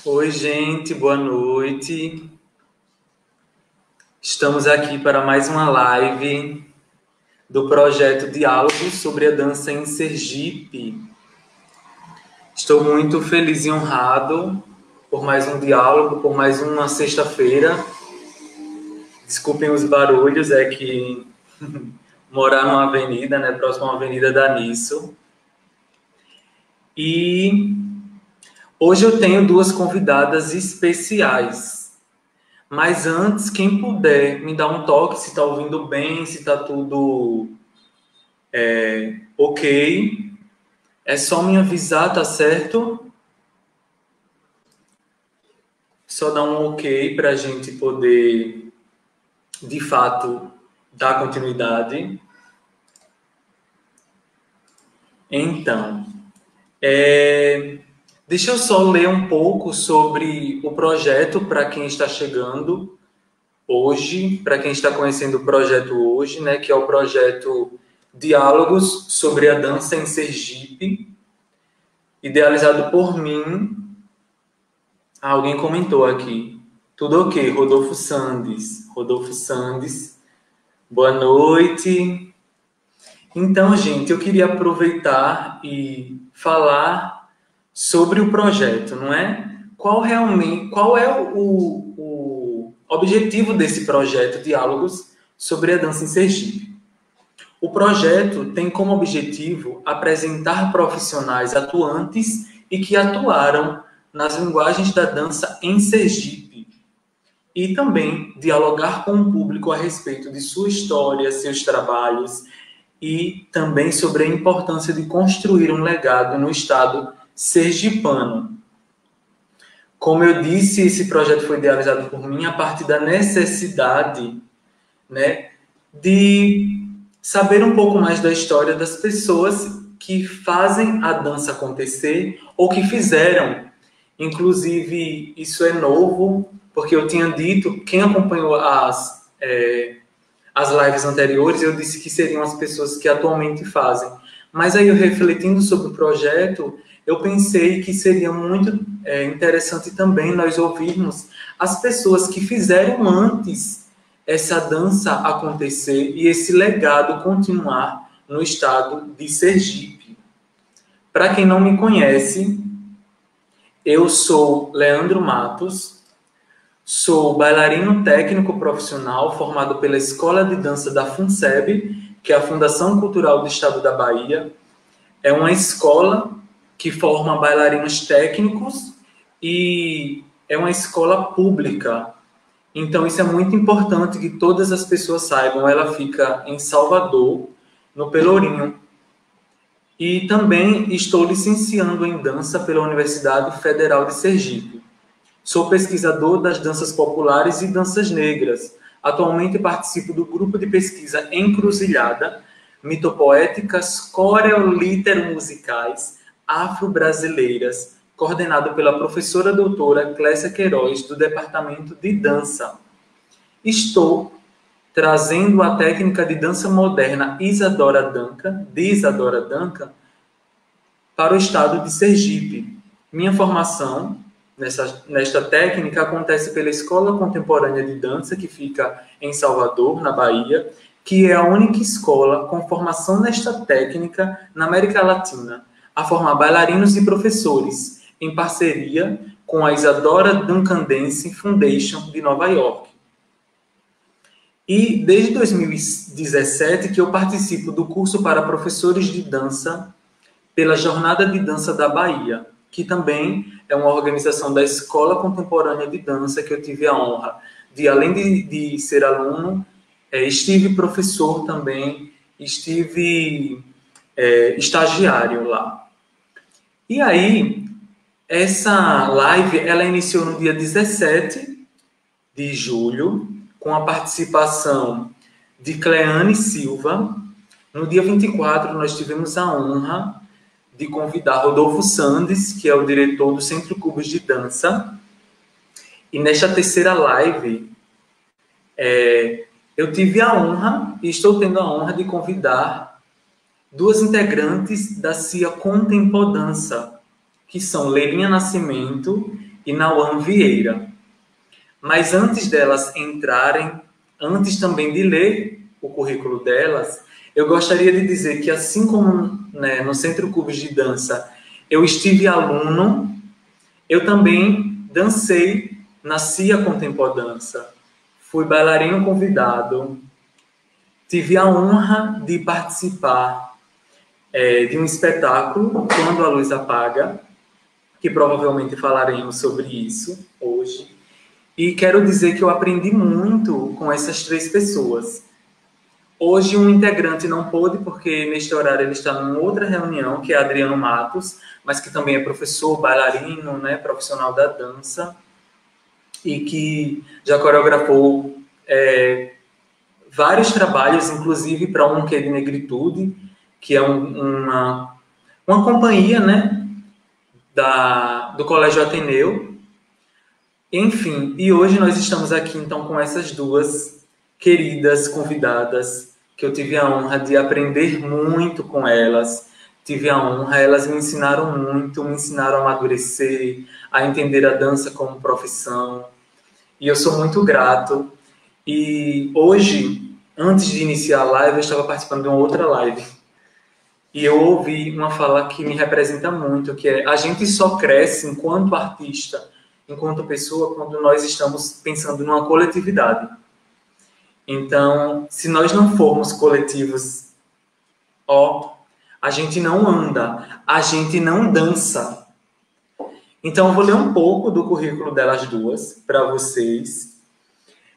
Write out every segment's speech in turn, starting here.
Oi, gente, boa noite. Estamos aqui para mais uma live do projeto Diálogos sobre a Dança em Sergipe. Estou muito feliz e honrado por mais um diálogo, por mais uma sexta-feira. Desculpem os barulhos, é que morar numa avenida, né, próximo à Avenida da Nisso. E hoje eu tenho duas convidadas especiais. Mas antes, quem puder me dar um toque se está ouvindo bem, se está tudo ok. É só me avisar, tá certo? Só dar um ok para a gente poder, de fato, dar continuidade. Então, deixa eu só ler um pouco sobre o projeto para quem está chegando hoje, para quem está conhecendo o projeto hoje, né, que é o projeto Diálogos sobre a Dança em Sergipe, idealizado por mim. Alguém comentou aqui. Tudo ok, Rodolfo Sandes. Rodolfo Sandes, boa noite. Então, gente, eu queria aproveitar e falar sobre o projeto, não é? Qual é o objetivo desse projeto Diálogos sobre a Dança em Sergipe? O projeto tem como objetivo apresentar profissionais atuantes e que atuaram nas linguagens da dança em Sergipe e também dialogar com o público a respeito de sua história, seus trabalhos e também sobre a importância de construir um legado no estado sergipano. Como eu disse, esse projeto foi idealizado por mim a partir da necessidade, né, de saber um pouco mais da história das pessoas que fazem a dança acontecer ou que fizeram. Inclusive, isso é novo, porque eu tinha dito, quem acompanhou as lives anteriores, eu disse que seriam as pessoas que atualmente fazem. Mas aí, eu refletindo sobre o projeto, eu pensei que seria muito interessante também nós ouvirmos as pessoas que fizeram antes essa dança acontecer e esse legado continuar no estado de Sergipe. Para quem não me conhece, eu sou Leandro Matos, sou bailarino técnico profissional formado pela Escola de Dança da FUNSEB, que é a Fundação Cultural do Estado da Bahia. É uma escola que forma bailarinos técnicos e é uma escola pública. Então, isso é muito importante que todas as pessoas saibam. Ela fica em Salvador, no Pelourinho. E também estou licenciando em dança pela Universidade Federal de Sergipe. Sou pesquisador das danças populares e danças negras. Atualmente participo do grupo de pesquisa Encruzilhada, mitopoéticas coreolíter-musicais afro-brasileiras, coordenado pela professora doutora Clécia Queiroz, do Departamento de Dança. Estou trazendo a técnica de dança moderna Isadora Duncan, para o estado de Sergipe. Minha formação nesta técnica acontece pela Escola Contemporânea de Dança, que fica em Salvador, na Bahia, que é a única escola com formação nesta técnica na América Latina, a formar bailarinos e professores, em parceria com a Isadora Duncan Dance Foundation de Nova York. E desde 2017 que eu participo do curso para professores de dança pela Jornada de Dança da Bahia, que também é uma organização da Escola Contemporânea de Dança que eu tive a honra de, além de ser aluno, estive professor também, estive estagiário lá. E aí, essa live, ela iniciou no dia 17 de julho, com a participação de Cleane Silva. No dia 24, nós tivemos a honra de convidar Rodolfo Sandes, que é o diretor do Centro Cubos de Dança. E nesta terceira live, eu tive a honra, e estou tendo a honra de convidar duas integrantes da CIA Contempodança, que são Leilinha Nascimento e Nauan Vieira. Mas antes delas entrarem, antes também de ler o currículo delas, eu gostaria de dizer que, assim como, né, no Centro Cubos de Dança eu estive aluno, eu também dancei na CIA Contempodança. Fui bailarino convidado. Tive a honra de participar de um espetáculo, Quando a Luz Apaga, que provavelmente falaremos sobre isso hoje. E quero dizer que eu aprendi muito com essas três pessoas. Hoje um integrante não pôde, porque neste horário ele está em outra reunião, que é Adriano Matos, mas que também é professor, bailarino, né, profissional da dança, e que já coreografou vários trabalhos, inclusive para um que é de negritude, que é uma companhia, né, do Colégio Ateneu. Enfim, e hoje nós estamos aqui então com essas duas queridas convidadas, que eu tive a honra de aprender muito com elas. Tive a honra, elas me ensinaram muito, me ensinaram a amadurecer, a entender a dança como profissão. E eu sou muito grato. E hoje, antes de iniciar a live, eu estava participando de uma outra live. E eu ouvi uma fala que me representa muito, que é: a gente só cresce enquanto artista, enquanto pessoa, quando nós estamos pensando numa coletividade. Então, se nós não formos coletivos, a gente não anda, a gente não dança. Então, eu vou ler um pouco do currículo delas duas para vocês.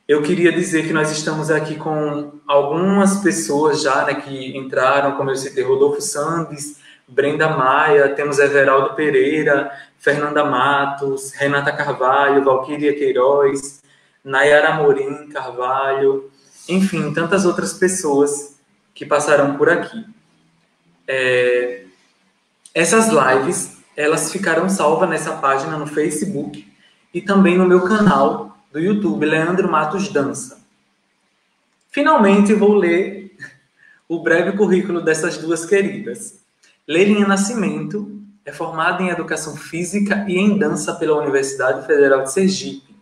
Eu queria dizer que nós estamos aqui com algumas pessoas já, né, que entraram, como eu citei, Rodolfo Sandes, Brenda Maia, temos Everaldo Pereira, Fernanda Matos, Renata Carvalho, Valquíria Queiroz, Nayara Morim Carvalho, enfim, tantas outras pessoas que passaram por aqui. Essas lives, elas ficaram salvas nessa página no Facebook e também no meu canal do YouTube, Leandro Matos Dança. Finalmente vou ler o breve currículo dessas duas queridas. Leilinha Nascimento é formada em Educação Física e em Dança pela Universidade Federal de Sergipe.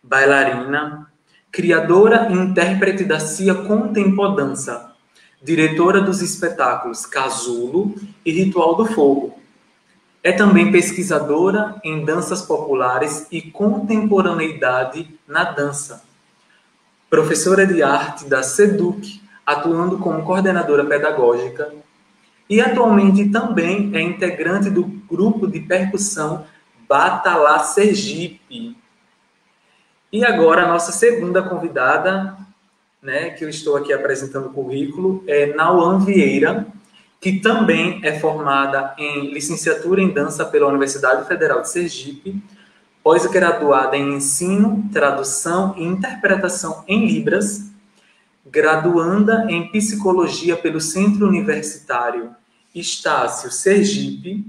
Bailarina, criadora e intérprete da CIA Contempodança, diretora dos espetáculos Casulo e Ritual do Fogo. É também pesquisadora em danças populares e contemporaneidade na dança. Professora de arte da SEDUC, atuando como coordenadora pedagógica, e atualmente também é integrante do grupo de percussão Batalá Sergipe. E agora a nossa segunda convidada, né, que eu estou aqui apresentando o currículo, é Nauan Vieira, que também é formada em licenciatura em dança pela Universidade Federal de Sergipe, pós-graduada em ensino, tradução e interpretação em Libras, graduanda em psicologia pelo Centro Universitário Estácio Sergipe,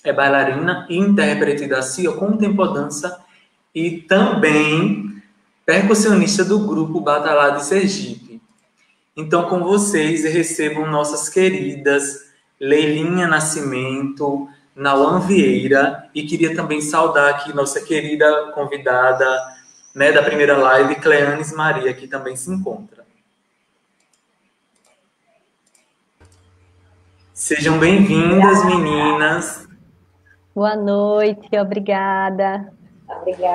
é bailarina e intérprete da CIA Contempodança e também percussionista do grupo Batalá de Sergipe. Então, com vocês, recebam nossas queridas Leilinha Nascimento, Nauan Vieira, e queria também saudar aqui nossa querida convidada, né, da primeira live, Cleanes Maria, que também se encontra. Sejam bem-vindas, meninas. Boa noite, obrigada.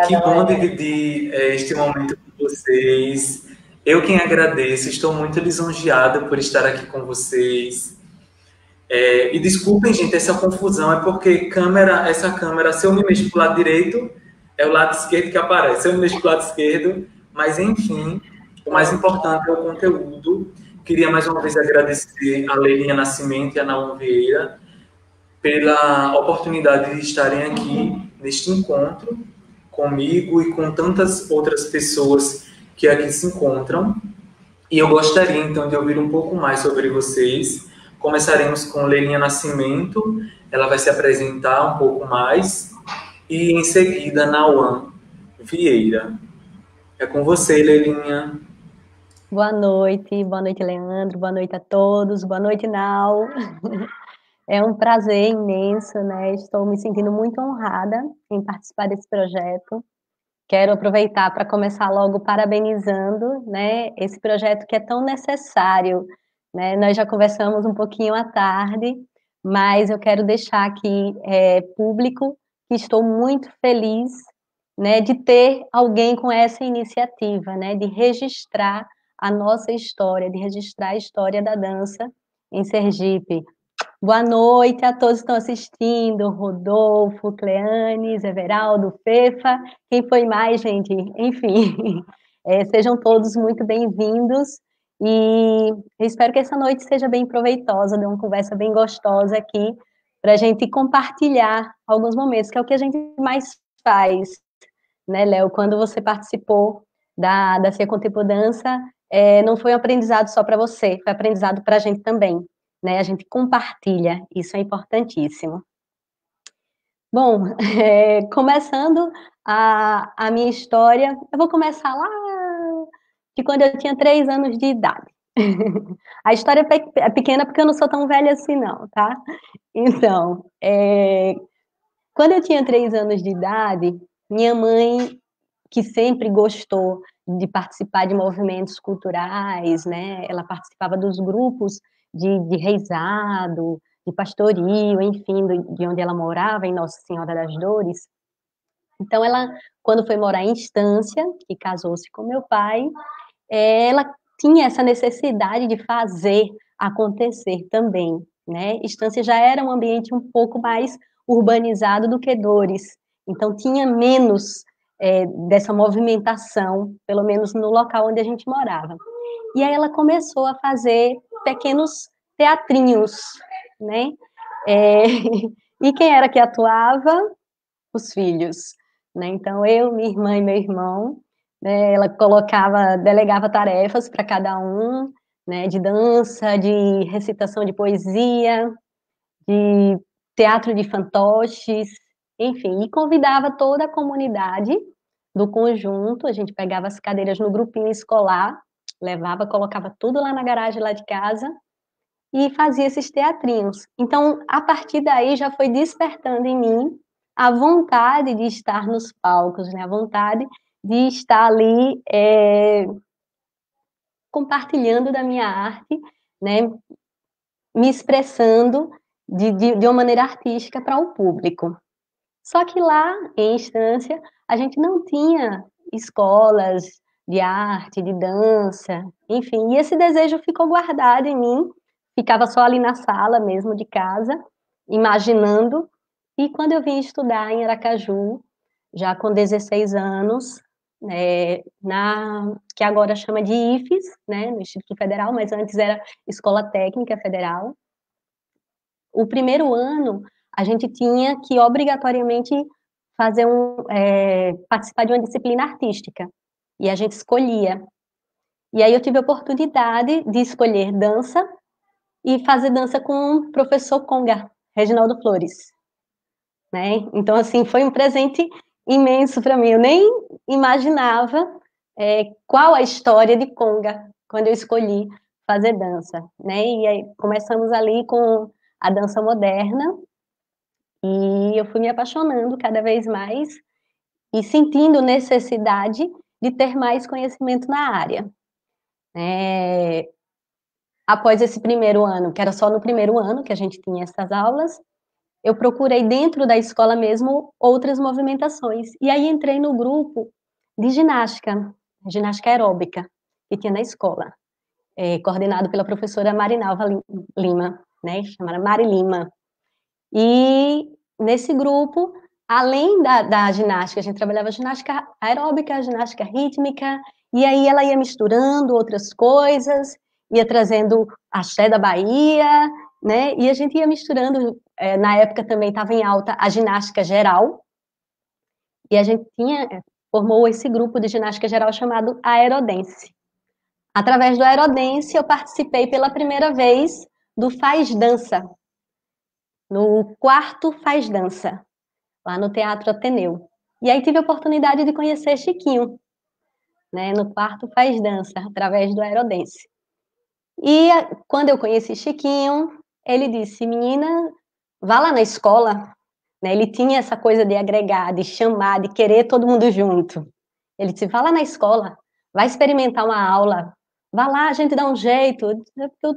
Que bom dividir este momento com vocês. Eu quem agradeço, estou muito lisonjeada por estar aqui com vocês. E desculpem, gente, essa confusão é porque essa câmera, se eu me mexo para o lado direito, é o lado esquerdo que aparece. Se eu me mexo para o lado esquerdo, mas enfim, o mais importante é o conteúdo. Queria mais uma vez agradecer a Leilinha Nascimento e a Nauan Vieira pela oportunidade de estarem aqui neste encontro comigo e com tantas outras pessoas que aqui se encontram. E eu gostaria, então, de ouvir um pouco mais sobre vocês. Começaremos com Leilinha Nascimento, ela vai se apresentar um pouco mais, e em seguida, Nauan Vieira. É com você, Leilinha. Boa noite, Leandro, boa noite a todos, boa noite, Nau. É um prazer imenso, né? Estou me sentindo muito honrada em participar desse projeto. Quero aproveitar para começar logo parabenizando, né, esse projeto que é tão necessário, né? Nós já conversamos um pouquinho à tarde, mas eu quero deixar aqui público que estou muito feliz, né, de ter alguém com essa iniciativa, né, de registrar a nossa história, de registrar a história da dança em Sergipe. Boa noite a todos que estão assistindo, Rodolfo, Cleane, Everaldo, Fefa, quem foi mais, gente? Enfim, sejam todos muito bem-vindos e eu espero que essa noite seja bem proveitosa, de uma conversa bem gostosa aqui, para a gente compartilhar alguns momentos, que é o que a gente mais faz, né, Léo? Quando você participou da Cia Contempo Dança, não foi um aprendizado só para você, foi aprendizado para a gente também, né? A gente compartilha, isso é importantíssimo. Bom, começando a minha história, eu vou começar lá de quando eu tinha 3 anos de idade. A história é pequena porque eu não sou tão velha assim, não, tá? Então, quando eu tinha 3 anos de idade, minha mãe, que sempre gostou de participar de movimentos culturais, né? Ela participava dos grupos de reizado, de pastorio, enfim, de onde ela morava, em Nossa Senhora das Dores. Então, ela, quando foi morar em Estância, que casou-se com meu pai, ela tinha essa necessidade de fazer acontecer também, né? Estância já era um ambiente um pouco mais urbanizado do que Dores, então tinha menos dessa movimentação, pelo menos no local onde a gente morava. E aí ela começou a fazer pequenos teatrinhos, né? E quem era que atuava? Os filhos, né? Então eu, minha irmã e meu irmão, né, ela delegava tarefas para cada um, né, de dança, de recitação de poesia, de teatro de fantoches, enfim, e convidava toda a comunidade do conjunto, a gente pegava as cadeiras no grupinho escolar, levava, colocava tudo lá na garagem lá de casa e fazia esses teatrinhos. Então, a partir daí já foi despertando em mim a vontade de estar nos palcos, né? A vontade de estar ali compartilhando da minha arte, né? Me expressando de uma maneira artística para o público. Só que lá, em Estância, a gente não tinha escolas de arte, de dança, enfim, e esse desejo ficou guardado em mim, ficava só ali na sala mesmo de casa, imaginando, e quando eu vim estudar em Aracaju, já com 16 anos, que agora chama de IFES, né, no Instituto Federal, mas antes era Escola Técnica Federal. O primeiro ano, a gente tinha que obrigatoriamente participar de uma disciplina artística, e a gente escolhia. E aí eu tive a oportunidade de escolher dança e fazer dança com o professor Conga, Reginaldo Flores, né? Então, assim, foi um presente imenso para mim. Eu nem imaginava qual a história de Conga quando eu escolhi fazer dança, né? E aí começamos ali com a dança moderna e eu fui me apaixonando cada vez mais e sentindo necessidade de ter mais conhecimento na área. Após esse primeiro ano, que era só no primeiro ano que a gente tinha essas aulas, eu procurei dentro da escola mesmo outras movimentações. E aí entrei no grupo de ginástica aeróbica, que tinha na escola, coordenado pela professora Marinalva Lima, né, chamada Mari Lima. E nesse grupo, além da ginástica, a gente trabalhava ginástica aeróbica, ginástica rítmica, e aí ela ia misturando outras coisas, ia trazendo axé da Bahia, né? E a gente ia misturando. Na época também estava em alta a ginástica geral, e a gente formou esse grupo de ginástica geral chamado Aerodense. Através do Aerodense, eu participei pela primeira vez do Faz Dança, no quarto Faz Dança, lá no Teatro Ateneu. E aí tive a oportunidade de conhecer Chiquinho, né, no quarto Faz Dança, através do Aerodense. E quando eu conheci Chiquinho, ele disse, menina, vá lá na escola, né? Ele tinha essa coisa de agregar, de chamar, de querer todo mundo junto. Ele disse, vá lá na escola, vai experimentar uma aula, vá lá, a gente dá um jeito, eu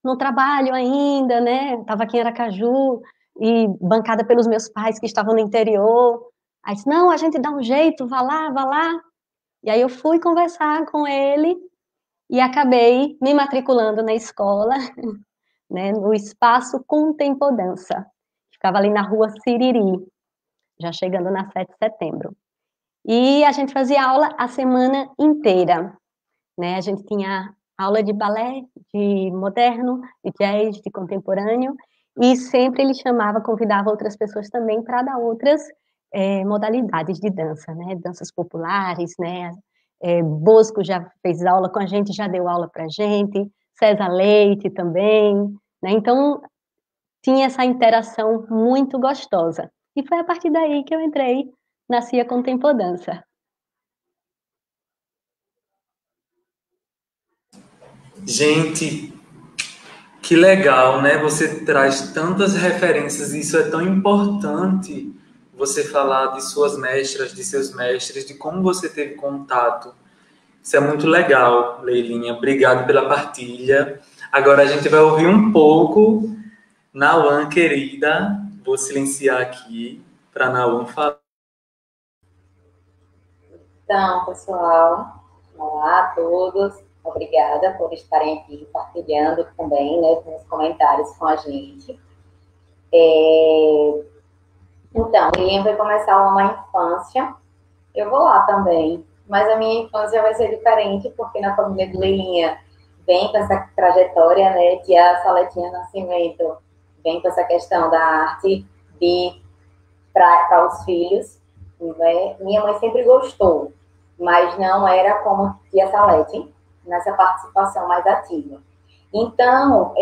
não trabalho ainda, né? Estava aqui em Aracaju, e bancada pelos meus pais que estavam no interior. Aí disse, não, a gente dá um jeito, vá lá, vá lá. E aí eu fui conversar com ele e acabei me matriculando na escola, né, no Espaço Contempodança. Ficava ali na rua Siriri, já chegando na 7 de setembro. E a gente fazia aula a semana inteira, né? A gente tinha aula de balé, de moderno, de jazz, de contemporâneo, e sempre ele chamava, convidava outras pessoas também para dar outras modalidades de dança, né? Danças populares, né? Bosco já fez aula com a gente, já deu aula para a gente, César Leite também, né? Então, tinha essa interação muito gostosa. E foi a partir daí que eu entrei na CIA Contempodança. Gente, que legal, né? Você traz tantas referências, e isso é tão importante você falar de suas mestras, de seus mestres, de como você teve contato. Isso é muito legal, Leilinha. Obrigado pela partilha. Agora a gente vai ouvir um pouco. Nauã, querida, vou silenciar aqui para Nauã falar. Então, pessoal, olá a todos. Obrigada por estarem aqui partilhando também, né, nos comentários com a gente. Então, Lilian vai começar uma infância. Eu vou lá também, mas a minha infância vai ser diferente, porque na família de Lilinha vem com essa trajetória, né, que a Saletinha Nascimento vem com essa questão da arte para os filhos, né? Minha mãe sempre gostou, mas não era como tia Salete, nessa participação mais ativa. Então,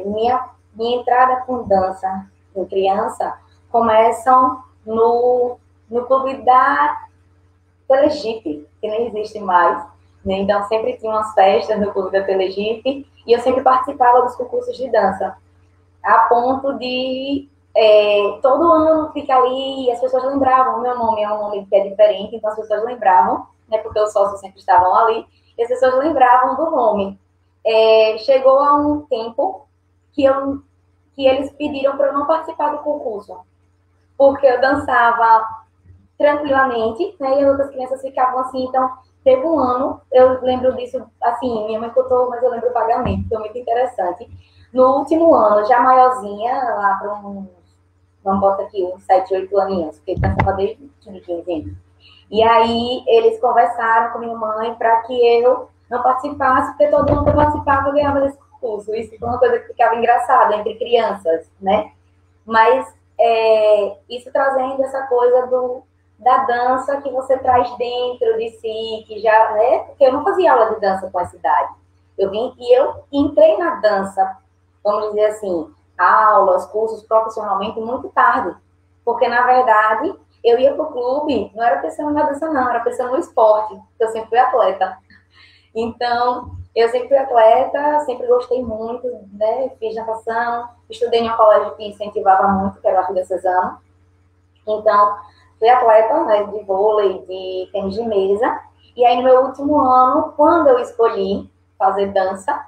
minha entrada com dança em criança começam no clube da Telegipe, que nem existe mais, né? Então, sempre tinha umas festas no clube da Telegipe e eu sempre participava dos concursos de dança, a ponto de todo ano ficar ali e as pessoas lembravam. O meu nome é um nome que é diferente, então as pessoas lembravam, né, porque os sócios sempre estavam ali, e as pessoas lembravam do nome. Chegou a um tempo que eles pediram para eu não participar do concurso, porque eu dançava tranquilamente, né, e as outras crianças ficavam assim. Então, teve um ano, eu lembro disso, assim, minha mãe contou, mas eu lembro vagamente, foi muito interessante. No último ano, já maiorzinha, lá para vamos botar aqui, uns 7, 8 aninhos, porque dançava desde pequenininho. E aí, eles conversaram com minha mãe para que eu não participasse, porque todo mundo que participava ganhava desse concurso. Isso foi uma coisa que ficava engraçada entre crianças, né? Mas isso trazendo essa coisa da dança que você traz dentro de si, que já, né? Porque eu não fazia aula de dança com essa idade. Eu entrei na dança, vamos dizer assim, aulas, cursos profissionalmente muito tarde. Porque, na verdade, eu ia para o clube, não era pensando na dança, não, era pensando no esporte. Eu sempre fui atleta. Então, eu sempre fui atleta, sempre gostei muito, né? Fiz natação, estudei em um colégio que incentivava muito, que era o Arthur Cesano. Então, fui atleta, né, de vôlei, de tênis de mesa. E aí, no meu último ano, quando eu escolhi fazer dança,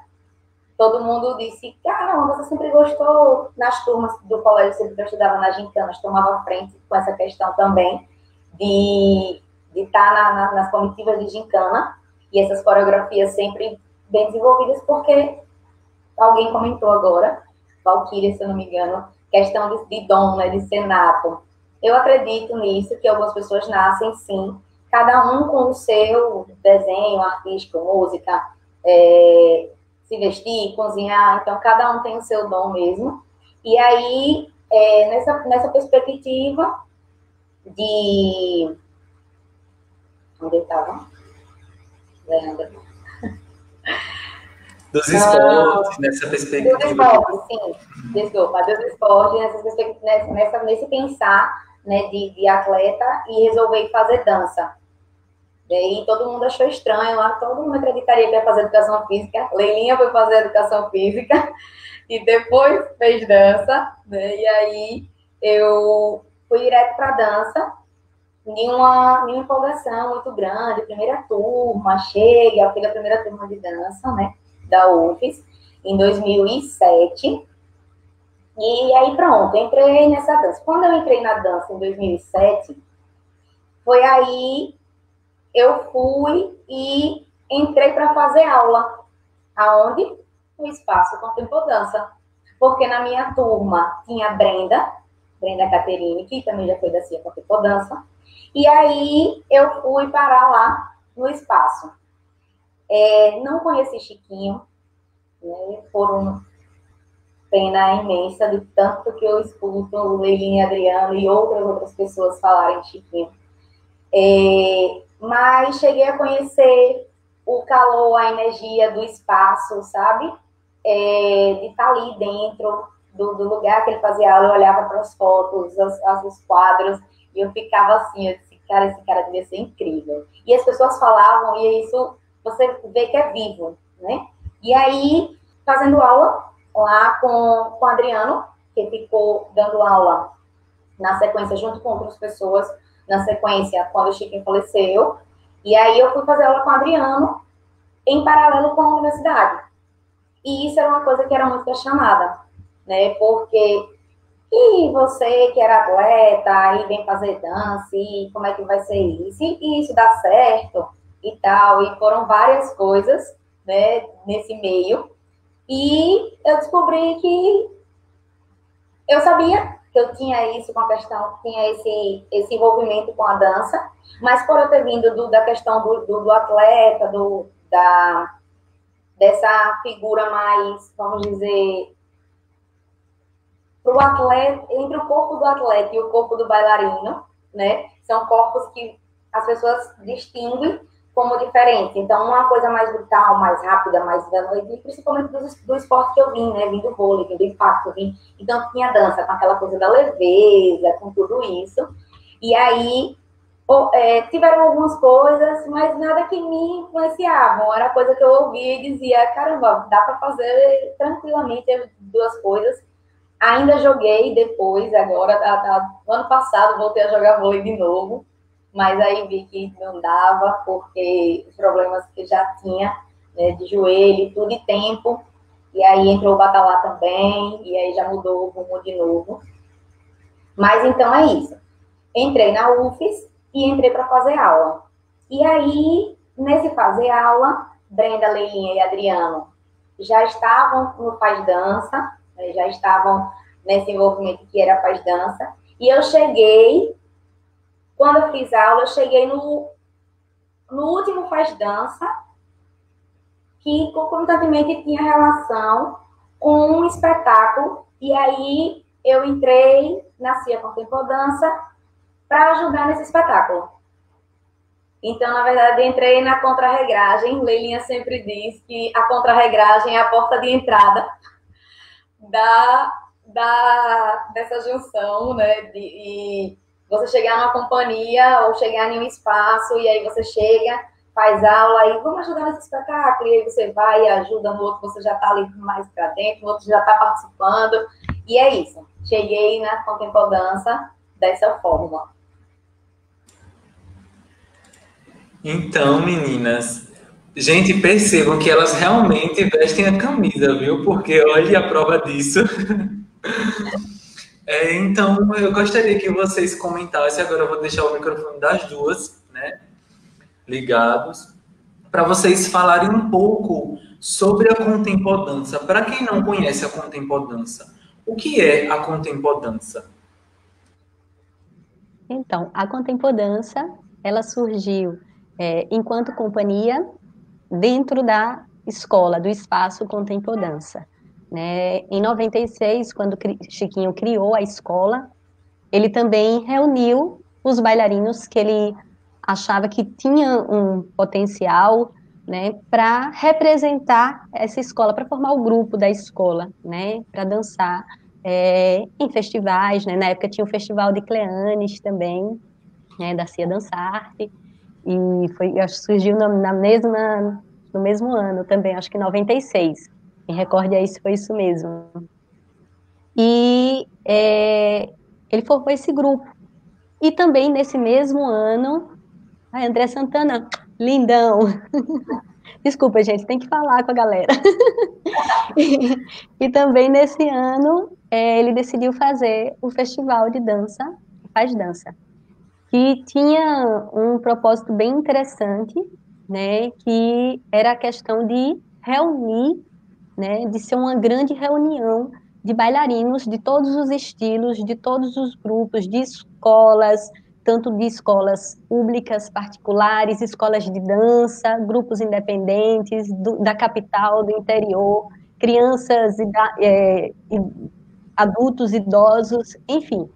todo mundo disse, caramba, você sempre gostou. Nas turmas do colégio, sempre que eu estudava nas gincanas, tomava frente com essa questão também de estar nas comitivas de gincana, e essas coreografias sempre bem desenvolvidas, porque alguém comentou agora, Valquíria, se eu não me engano, questão de dom, né, de ser nato. Eu acredito nisso, que algumas pessoas nascem, sim, cada um com o seu desenho artístico, música, se vestir, cozinhar, então cada um tem o seu dom mesmo. E aí, nessa perspectiva de... Onde eu estava? Leandro. Dos esportes, nessa perspectiva. Dos esportes, sim. Desculpa, dos esportes, nesse pensar, né, de atleta, e resolvi fazer dança. E aí todo mundo achou estranho, lá todo mundo acreditaria que ia fazer educação física. Leilinha foi fazer educação física. e depois fez dança, né? E aí eu fui direto para dança, em uma empolgação muito grande, primeira turma, chega, eu fui da primeira turma de dança, né, da UFES, em 2007, e aí pronto, entrei nessa dança. Quando eu entrei na dança em 2007, foi aí eu fui e entrei para fazer aula. Aonde? No espaço Contempo Dança. Porque na minha turma tinha Brenda Caterine, que também já foi da CIA Contempo Dança. E aí eu fui parar lá no espaço. Não conheci Chiquinho, né? Por uma pena imensa de tanto que eu escuto o Leilinho Adriano e outras pessoas falarem de Chiquinho. Mas cheguei a conhecer o calor, a energia do espaço, sabe? De estar ali dentro do lugar que ele fazia aula, eu olhava para as fotos, os quadros, e eu ficava assim, eu disse, cara, esse cara devia ser incrível. E as pessoas falavam, e isso você vê que é vivo, né? E aí, fazendo aula lá com o Adriano, que ficou dando aula na sequência, junto com outras pessoas, na sequência, quando o Chiquinho faleceu. E aí eu fui fazer aula com o Adriano, em paralelo com a universidade. E isso era uma coisa que era muito questionada, né? Porque, e você que era atleta, e vem fazer dança, e como é que vai ser isso? E isso dá certo? E tal, e foram várias coisas, né, nesse meio. E eu descobri que eu sabia que eu tinha isso com a questão, tinha esse envolvimento com a dança, mas por eu ter vindo da questão do atleta, dessa figura mais, vamos dizer, pro atleta, entre o corpo do atleta e o corpo do bailarino, né? São corpos que as pessoas distinguem como diferentes. Então, uma coisa mais brutal, mais rápida, mais veloz, e principalmente do esporte que eu vim, né? Vim do vôlei, vim do impacto, então tinha dança com aquela coisa da leveza, com tudo isso. E aí tiveram algumas coisas, mas nada que me influenciavam. Era coisa que eu ouvia e dizia, caramba, dá para fazer tranquilamente duas coisas. Ainda joguei depois, agora, ano passado, voltei a jogar vôlei de novo, mas aí vi que não dava, porque os problemas que já tinha, né, de joelho, tudo e tempo, e aí entrou o Batalá também, e aí já mudou o rumo de novo. Mas então é isso. Entrei na UFES e entrei para fazer aula. E aí, nesse fazer aula, Brenda, Leilinha e Adriano já estavam no Faz Dança, já estavam nesse envolvimento que era Faz Dança. E eu cheguei, quando eu fiz aula, eu cheguei no último Faz Dança, que concomitantemente tinha relação com um espetáculo. E aí eu entrei na CIA Contempo Dança para ajudar nesse espetáculo. Então, na verdade, entrei na contrarregragem. Leilinha sempre diz que a contrarregragem é a porta de entrada dessa junção, né? E você chegar numa companhia ou chegar em um espaço e aí você chega, faz aula e vamos ajudar nesse espetáculo. E aí você vai e ajuda no outro, você já está ali mais para dentro, no outro já está participando. E é isso. Cheguei na Contempo Dança dessa forma. Então, meninas, gente, percebam que elas realmente vestem a camisa, viu? Porque olha a prova disso. Então, eu gostaria que vocês comentassem, agora eu vou deixar o microfone das duas, né, ligados, para vocês falarem um pouco sobre a Contempodança. Para quem não conhece a Contempodança, o que é a Contempodança? Então, a Contempodança, ela surgiu enquanto companhia dentro da escola, do espaço Contempodança. Né? Em 96, quando Chiquinho criou a escola, ele também reuniu os bailarinos que ele achava que tinham um potencial, né, para representar essa escola, para formar o grupo da escola, né, para dançar em festivais, né, na época tinha o Festival de Cleanes também, né, da CIA Dança Arte, e acho que surgiu no mesmo ano também, acho que em 96. Me recorde aí se foi isso mesmo. E ele formou esse grupo. E também nesse mesmo ano, André Santana, lindão. Desculpa, gente, tem que falar com a galera. E também nesse ano, ele decidiu fazer o festival de dança, Faz Dança, que tinha um propósito bem interessante, né, que era a questão de reunir, né, de ser uma grande reunião de bailarinos de todos os estilos, de todos os grupos, de escolas, tanto de escolas públicas, particulares, escolas de dança, grupos independentes, da capital, do interior, crianças, adultos, idosos, enfim.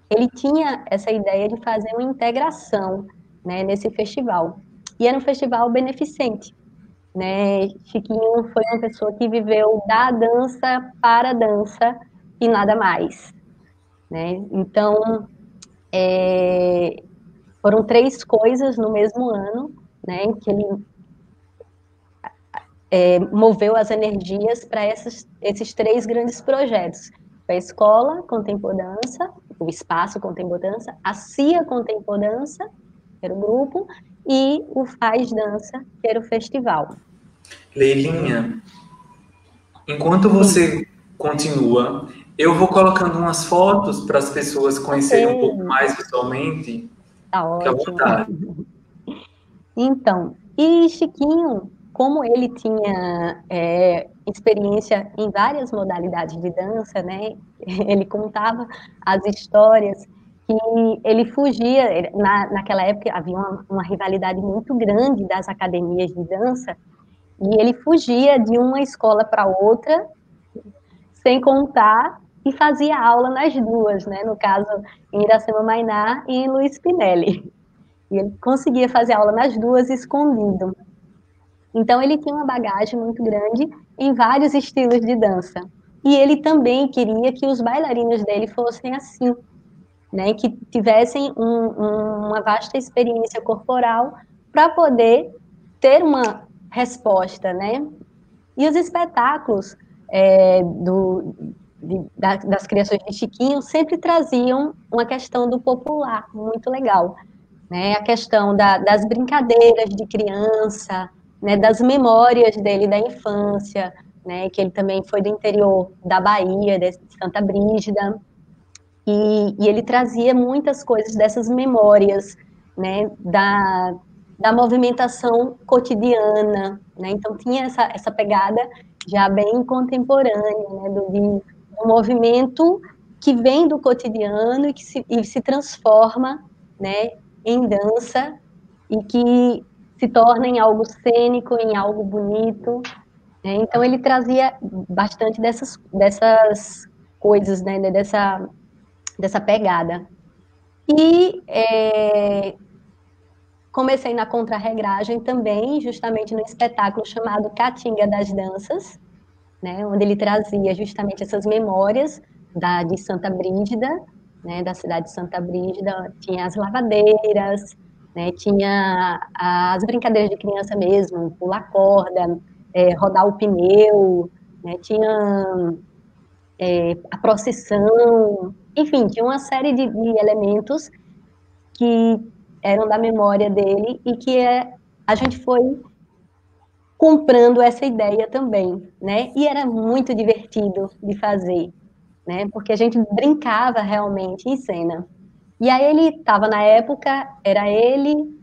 Ele tinha essa ideia de fazer uma integração, né, nesse festival. E era um festival beneficente, né? Chiquinho foi uma pessoa que viveu da dança para a dança e nada mais, né? Então, foram 3 coisas no mesmo ano, né, que ele moveu as energias para esses 3 grandes projetos. Foi a Escola Contemporânea, o Espaço Contemporânea, a CIA Contemporânea, que era o grupo, e o Faz Dança, que era o festival. Leilinha, enquanto você continua, eu vou colocando umas fotos para as pessoas conhecerem um pouco mais visualmente. Tá ótimo. Então, e Chiquinho, como ele tinha experiência em várias modalidades de dança, né? Ele contava as histórias que ele fugia. Naquela época havia uma rivalidade muito grande das academias de dança, e ele fugia de uma escola para outra, sem contar, e fazia aula nas 2, né? No caso, em Iracema Mainá e em Luiz Pinelli. E ele conseguia fazer aula nas 2 escondido. Então, ele tinha uma bagagem muito grande em vários estilos de dança. E ele também queria que os bailarinos dele fossem assim, né? Que tivessem uma vasta experiência corporal para poder ter uma resposta, né? E os espetáculos das criações de Chiquinho sempre traziam uma questão do popular muito legal, né? A questão das brincadeiras de criança, né? Das memórias dele da infância, né? Que ele também foi do interior da Bahia, de Santa Brígida, e ele trazia muitas coisas dessas memórias, né? Da movimentação cotidiana, né? Então tinha essa pegada já bem contemporânea, né? Do movimento que vem do cotidiano e se transforma, né? Em dança e que se torna em algo cênico, em algo bonito, né? Então ele trazia bastante dessas coisas, né? Dessa pegada. E comecei na contrarregragem também, justamente no espetáculo chamado Caatinga das Danças, né, onde ele trazia justamente essas memórias de Santa Brígida, né, da cidade de Santa Brígida. Tinha as lavadeiras, né, tinha as brincadeiras de criança mesmo, pular corda, rodar o pneu, né, tinha a procissão, enfim, tinha uma série de elementos que eram da memória dele e que a gente foi comprando essa ideia também, né? E era muito divertido de fazer, né? Porque a gente brincava realmente em cena. E aí ele estava na época, era ele,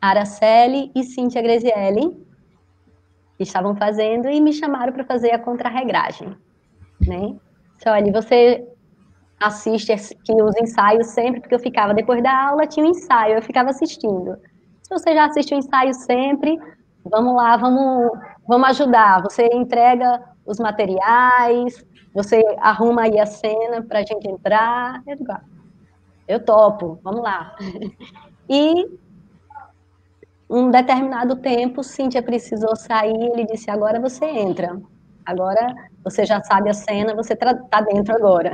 Araceli e Cíntia Grazielli, que estavam fazendo, e me chamaram para fazer a contrarregragem, né? Olha, você assiste aqui os ensaios sempre, porque eu ficava, depois da aula tinha um ensaio, eu ficava assistindo. Se você já assiste o ensaio sempre, vamos lá, vamos ajudar. Você entrega os materiais, você arruma aí a cena para a gente entrar. Eu topo, vamos lá. E um determinado tempo, Cíntia precisou sair, ele disse, agora você entra. Agora você já sabe a cena, você está dentro agora.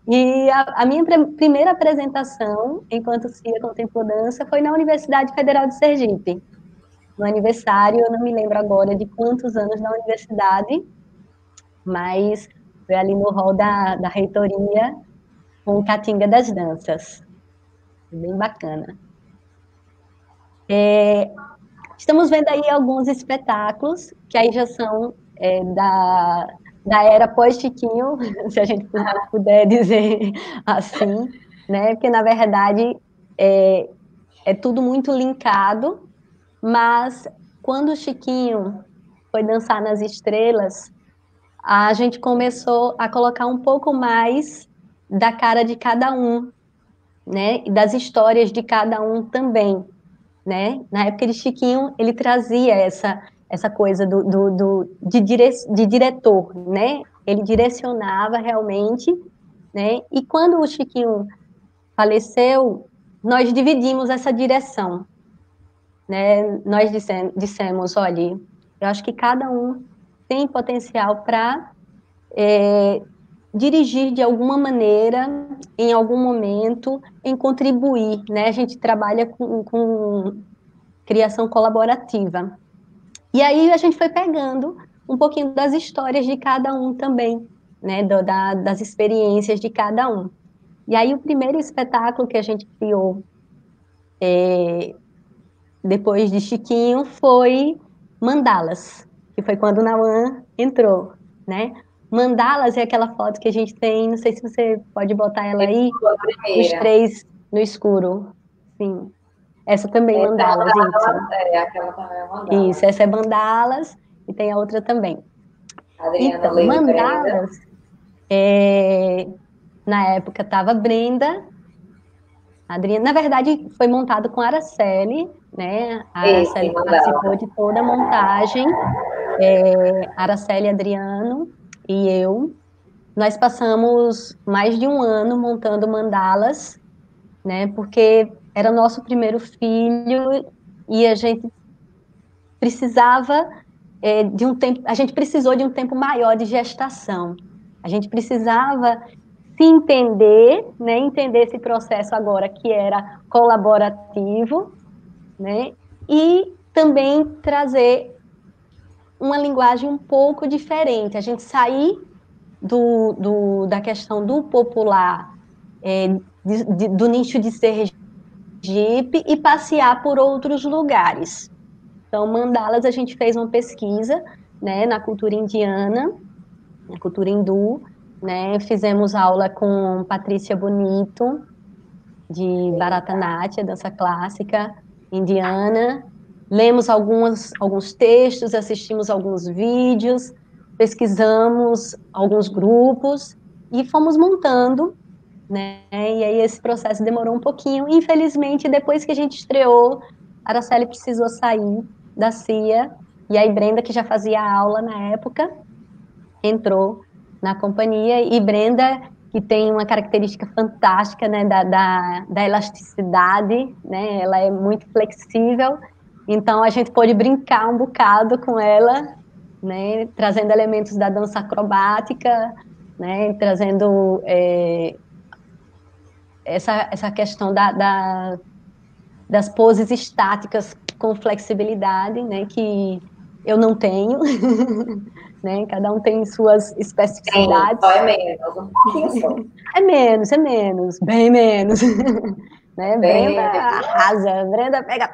E a minha primeira apresentação, enquanto CIA Contemporânea, foi na Universidade Federal de Sergipe. no aniversário, eu não me lembro agora de quantos anos da universidade, mas foi ali no hall da reitoria, com o Caatinga das Danças. Bem bacana. Estamos vendo aí alguns espetáculos, que aí já são da era pós-Chiquinho, se a gente puder dizer assim, né? Porque, na verdade, é tudo muito linkado, mas quando o Chiquinho foi dançar nas estrelas, a gente começou a colocar um pouco mais da cara de cada um, né? E das histórias de cada um também, né? Na época de Chiquinho, ele trazia essa coisa de diretor, né? Ele direcionava realmente, né? E quando o Chiquinho faleceu, nós dividimos essa direção, né? Nós dissemos, olha, eu acho que cada um tem potencial para dirigir de alguma maneira, em algum momento, em contribuir, né? A gente trabalha com criação colaborativa. E aí a gente foi pegando um pouquinho das histórias de cada um também, né? Das experiências de cada um. E aí o primeiro espetáculo que a gente criou depois de Chiquinho foi Mandalas, que foi quando o Nauã entrou, né? Mandalas é aquela foto que a gente tem, não sei se você pode botar ela aí, os três no escuro. Sim. Essa também, Mandalas, isso. Aquela também é Mandalas. Isso, essa é Mandalas, e tem a outra também. Adriana então, Mandalas, na época estava Brenda, Adriana, na verdade, foi montado com a Araceli, né? A Araceli participou de toda a montagem, Araceli, Adriano e eu. Nós passamos mais de um ano montando Mandalas, né? Porque era o nosso primeiro filho e a gente precisava de um tempo, a gente precisou de um tempo maior de gestação. A gente precisava se entender, né, entender esse processo agora que era colaborativo, né, e também trazer uma linguagem um pouco diferente, a gente sair da questão do popular, do nicho de Sergipe e passear por outros lugares. Então, Mandalas, a gente fez uma pesquisa, né, na cultura indiana, na cultura hindu, né, fizemos aula com Patrícia Bonito, de Bharatanatyam, dança clássica indiana, lemos alguns textos, assistimos alguns vídeos, pesquisamos alguns grupos e fomos montando, né, e aí esse processo demorou um pouquinho, infelizmente, depois que a gente estreou, a Araceli precisou sair da CIA, e aí Brenda, que já fazia aula na época, entrou na companhia, e Brenda, que tem uma característica fantástica, né, da elasticidade, né, ela é muito flexível, então a gente pôde brincar um bocado com ela, né, trazendo elementos da dança acrobática, né, trazendo essa questão das poses estáticas com flexibilidade, né, que eu não tenho, né, cada um tem suas especificidades. Só é menos, um pouquinho só. É menos, bem menos. Né, Brenda arrasa, Brenda pega...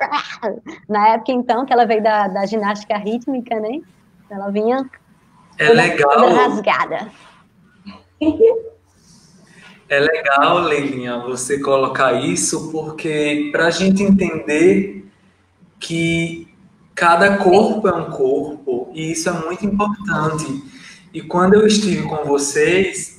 Na época, então, que ela veio da ginástica rítmica, né, ela vinha legal. rasgada. É legal, Leilinha, você colocar isso, porque para a gente entender que cada corpo é um corpo, e isso é muito importante. E quando eu estive com vocês,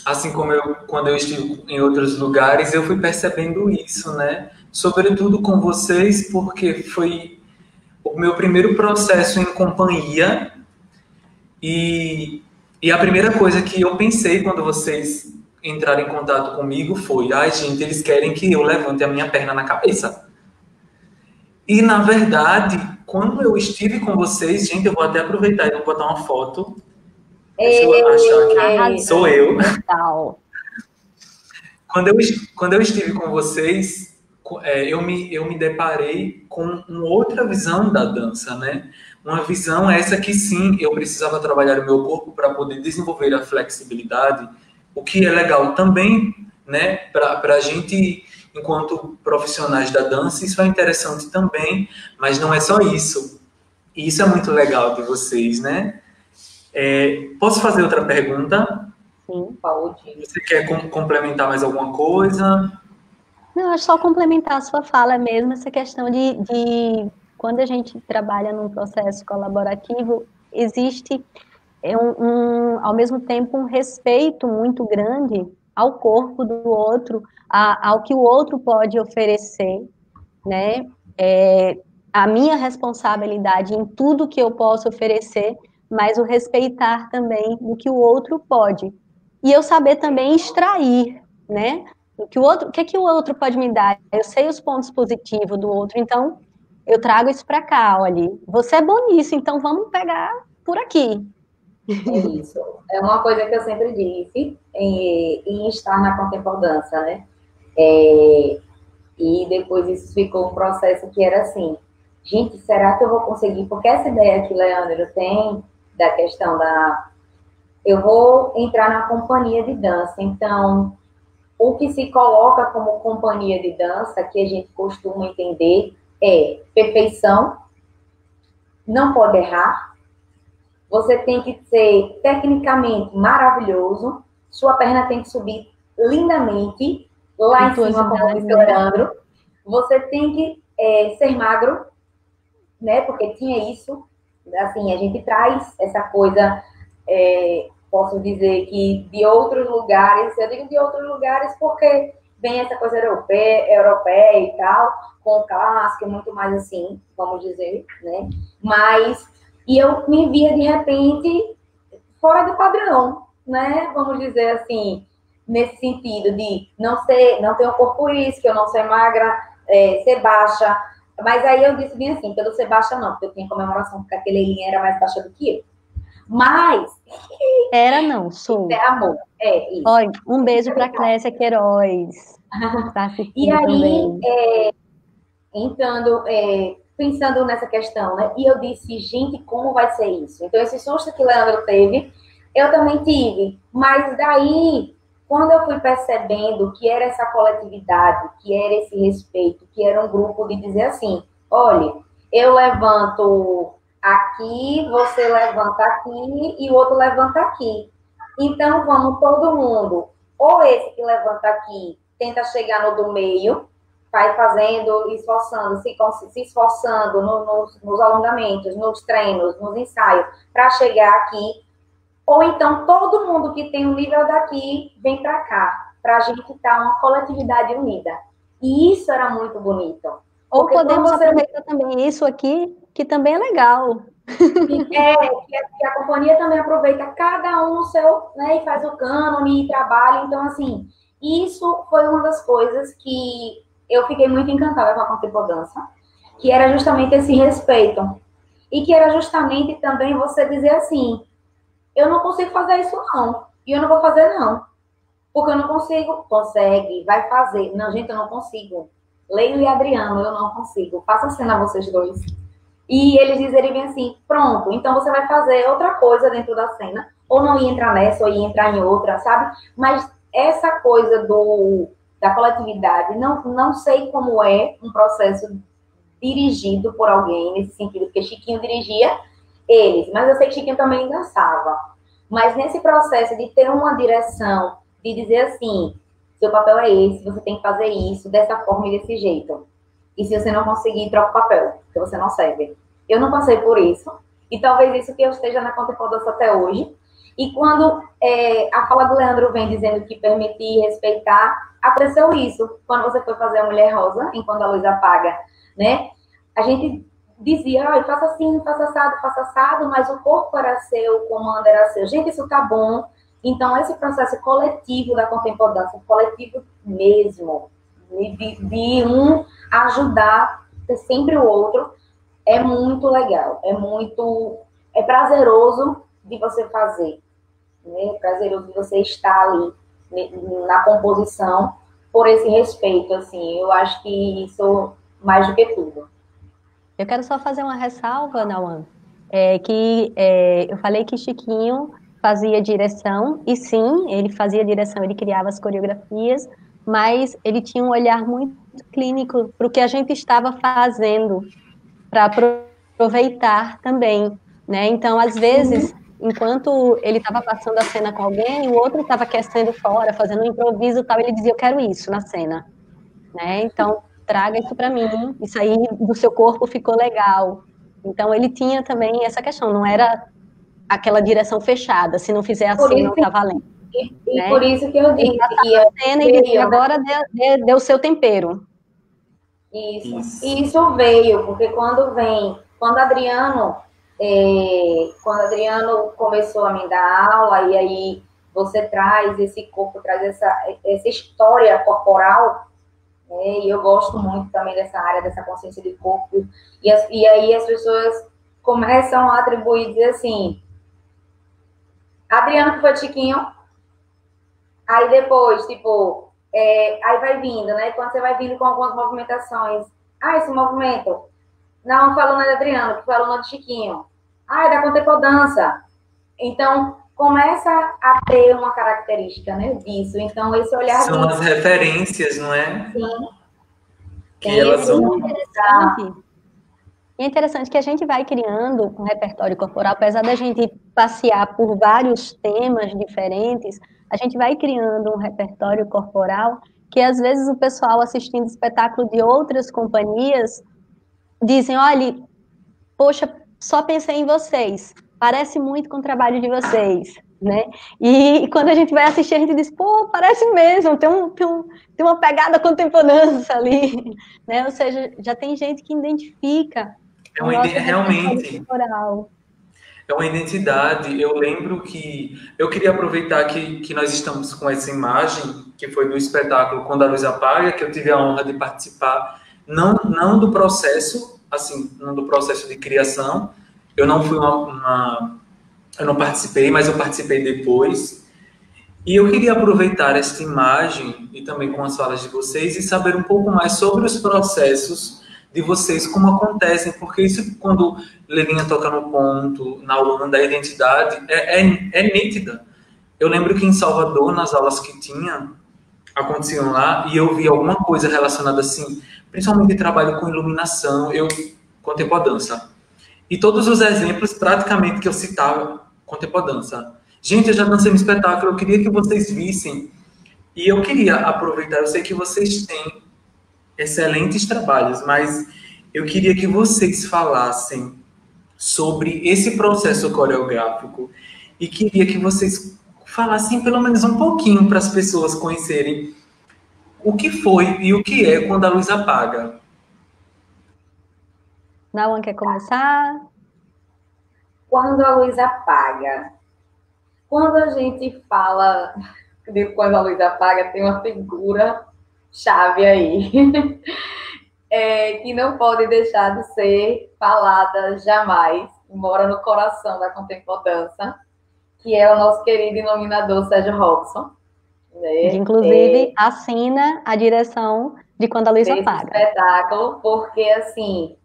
assim como quando eu estive em outros lugares, eu fui percebendo isso, né? Sobretudo com vocês, porque foi o meu primeiro processo em companhia, e a primeira coisa que eu pensei quando vocês entraram em contato comigo foi: ai, gente, eles querem que eu levante a minha perna na cabeça. E, na verdade, quando eu estive com vocês, gente, eu vou até aproveitar e vou botar uma foto. Deixa eu achar que sou eu. Quando eu estive com vocês, eu me deparei com uma outra visão da dança, né? Uma visão essa que sim, eu precisava trabalhar o meu corpo para poder desenvolver a flexibilidade, o que é legal também, né? Para a gente, enquanto profissionais da dança, isso é interessante também, mas não é só isso. E isso é muito legal de vocês, né? Posso fazer outra pergunta? Sim. Você quer complementar mais alguma coisa? Não, acho só complementar a sua fala mesmo, essa questão de quando a gente trabalha num processo colaborativo, existe ao mesmo tempo um respeito muito grande ao corpo do outro, ao que o outro pode oferecer, né? A minha responsabilidade em tudo que eu posso oferecer, mas o respeitar também o que o outro pode. E eu saber também extrair, né? O que é que o outro pode me dar? Eu sei os pontos positivos do outro, então eu trago isso para cá, olha, você é bom nisso, então vamos pegar por aqui. É isso. É uma coisa que eu sempre disse em estar na contemporânea, né? E depois isso ficou um processo que era assim, gente, será que eu vou conseguir? Porque essa ideia que o Leandro tem da questão eu vou entrar na companhia de dança, então o que se coloca como companhia de dança, que a gente costuma entender, é perfeição, não pode errar, você tem que ser tecnicamente maravilhoso, sua perna tem que subir lindamente, lá em cima, como disse o Leandro, você tem que ser magro, né, porque tinha isso, assim, a gente traz essa coisa, posso dizer que de outros lugares, eu digo de outros lugares porque vem essa coisa europeia e tal, com clássico, muito mais assim, vamos dizer, né? Mas, e eu me via de repente fora do padrão, né? Vamos dizer assim, nesse sentido de não ter um corpo isso, que eu não ser magra, ser baixa. Mas aí eu disse bem assim, pelo ser baixa não, porque eu tinha comemoração, porque aquele Elinha era mais baixa do que eu. Mas... Era não, sou. É amor, isso. Olha, um beijo para Clécia Queiroz. Tá e aí, pensando nessa questão, né? E eu disse, gente, como vai ser isso? Então, esse susto que o Leandro teve, eu também tive. Mas daí, quando eu fui percebendo que era essa coletividade, que era esse respeito, que era um grupo de dizer assim, olha, eu levanto aqui, você levanta aqui e o outro levanta aqui. Então, vamos todo mundo, ou esse que levanta aqui tenta chegar no do meio, vai fazendo, esforçando, se esforçando nos alongamentos, nos treinos, nos ensaios, para chegar aqui. Ou então, todo mundo que tem um nível daqui vem para cá, para a gente estar uma coletividade unida. E isso era muito bonito. Ou podemos aproveitar também isso aqui, que também é legal. Que a companhia também aproveita cada um no seu, né, e faz o cânone e trabalha. Então, assim, isso foi uma das coisas que eu fiquei muito encantada com a contemporânea, que era justamente esse respeito. E que era justamente também você dizer assim, eu não consigo fazer isso não, e eu não vou fazer não, porque eu não consigo. Consegue, vai fazer. Não, gente, eu não consigo. Leila e Adriano, eu não consigo. Faça a cena vocês dois. E eles dizerem bem assim, pronto, então você vai fazer outra coisa dentro da cena, ou não ia entrar nessa, ou ia entrar em outra, sabe? Mas essa coisa da coletividade, não sei como é um processo dirigido por alguém, nesse sentido, porque Chiquinho dirigia eles, mas eu sei que Chiquinho também dançava. Mas nesse processo de ter uma direção, de dizer assim, seu papel é esse, você tem que fazer isso, dessa forma e desse jeito. E se você não conseguir, troca o papel, porque você não serve. Eu não passei por isso. E talvez isso que eu esteja na contemporânea até hoje. E quando a fala do Leandro vem dizendo que permitir e respeitar, aconteceu isso. Quando você foi fazer a Mulher Rosa, enquanto a luz apaga, né? A gente dizia, faça assim, faça assado, mas o corpo era seu, o comando era seu. Gente, isso tá bom. Então, esse processo coletivo da contemporânea, coletivo mesmo, de um ajudar sempre o outro, é muito legal, é prazeroso de você fazer, né? É prazeroso de você estar ali na composição, por esse respeito, assim. Eu acho que isso mais do que tudo. Eu quero só fazer uma ressalva, Nauan, eu falei que Chiquinho fazia direção, e sim, ele fazia direção, ele criava as coreografias, mas ele tinha um olhar muito clínico para o que a gente estava fazendo, para aproveitar também, né? Então, às vezes, enquanto ele estava passando a cena com alguém, o outro estava aquecendo fora, fazendo um improviso e tal, ele dizia, eu quero isso na cena, né? Então, traga isso para mim, isso aí do seu corpo ficou legal. Então, ele tinha também essa questão, não era aquela direção fechada, se não fizer assim, não está valendo. E né? por isso que eu disse que a cena e dizia, agora deu o seu tempero. Isso. E isso veio, porque quando Adriano começou a me dar aula, e aí você traz esse corpo, traz essa história corporal, né? E eu gosto muito também dessa área, dessa consciência de corpo, e aí as pessoas começam a atribuir, dizer assim, Adriano que foi Chiquinho, aí depois, tipo, aí vai vindo, né? Quando você vai vindo com algumas movimentações. Ah, esse movimento. Não, foi aluna de Adriano, que foi aluna de Chiquinho. Ah, é da Contempodança. Então, começa a ter uma característica, né, disso. Então, esse olhar... São as referências, não é? Sim. Que elas vão... E é interessante que a gente vai criando um repertório corporal, apesar da gente passear por vários temas diferentes, a gente vai criando um repertório corporal que, às vezes, o pessoal assistindo espetáculo de outras companhias dizem, olha, poxa, só pensei em vocês, parece muito com o trabalho de vocês, né? E quando a gente vai assistir, a gente diz, pô, parece mesmo, tem uma pegada contemporânea ali, né? Ou seja, já tem gente que identifica realmente é uma identidade. Eu lembro que eu queria aproveitar que nós estamos com essa imagem que foi do espetáculo Quando a Luz Apaga, que eu tive a honra de participar, não do processo, assim, não do processo de criação. Eu não fui eu não participei, mas eu participei depois. E eu queria aproveitar esta imagem e também com as falas de vocês e saber um pouco mais sobre os processos de vocês, como acontecem, porque isso, quando Lelinha toca no ponto, na aula da identidade, é nítida. Eu lembro que em Salvador, nas aulas que aconteciam lá, e eu vi alguma coisa relacionada assim, principalmente de trabalho com iluminação, Contempodança. E todos os exemplos, praticamente, que eu citava, Contempodança. Gente, eu já dancei no espetáculo, eu queria que vocês vissem, e eu queria aproveitar, eu sei que vocês têm excelentes trabalhos, mas eu queria que vocês falassem sobre esse processo coreográfico e queria que vocês falassem pelo menos um pouquinho para as pessoas conhecerem o que foi e o que é Quando a Luz Apaga. Nauan quer começar? Quando a Luz Apaga. Quando a gente fala de Quando a Luz Apaga, tem uma figura chave aí, que não pode deixar de ser falada jamais, mora no coração da Contempodança, que é o nosso querido iluminador Sérgio Robson. Né? Que, inclusive, assina a direção de Quando a Luz Apaga. Espetáculo, porque, assim,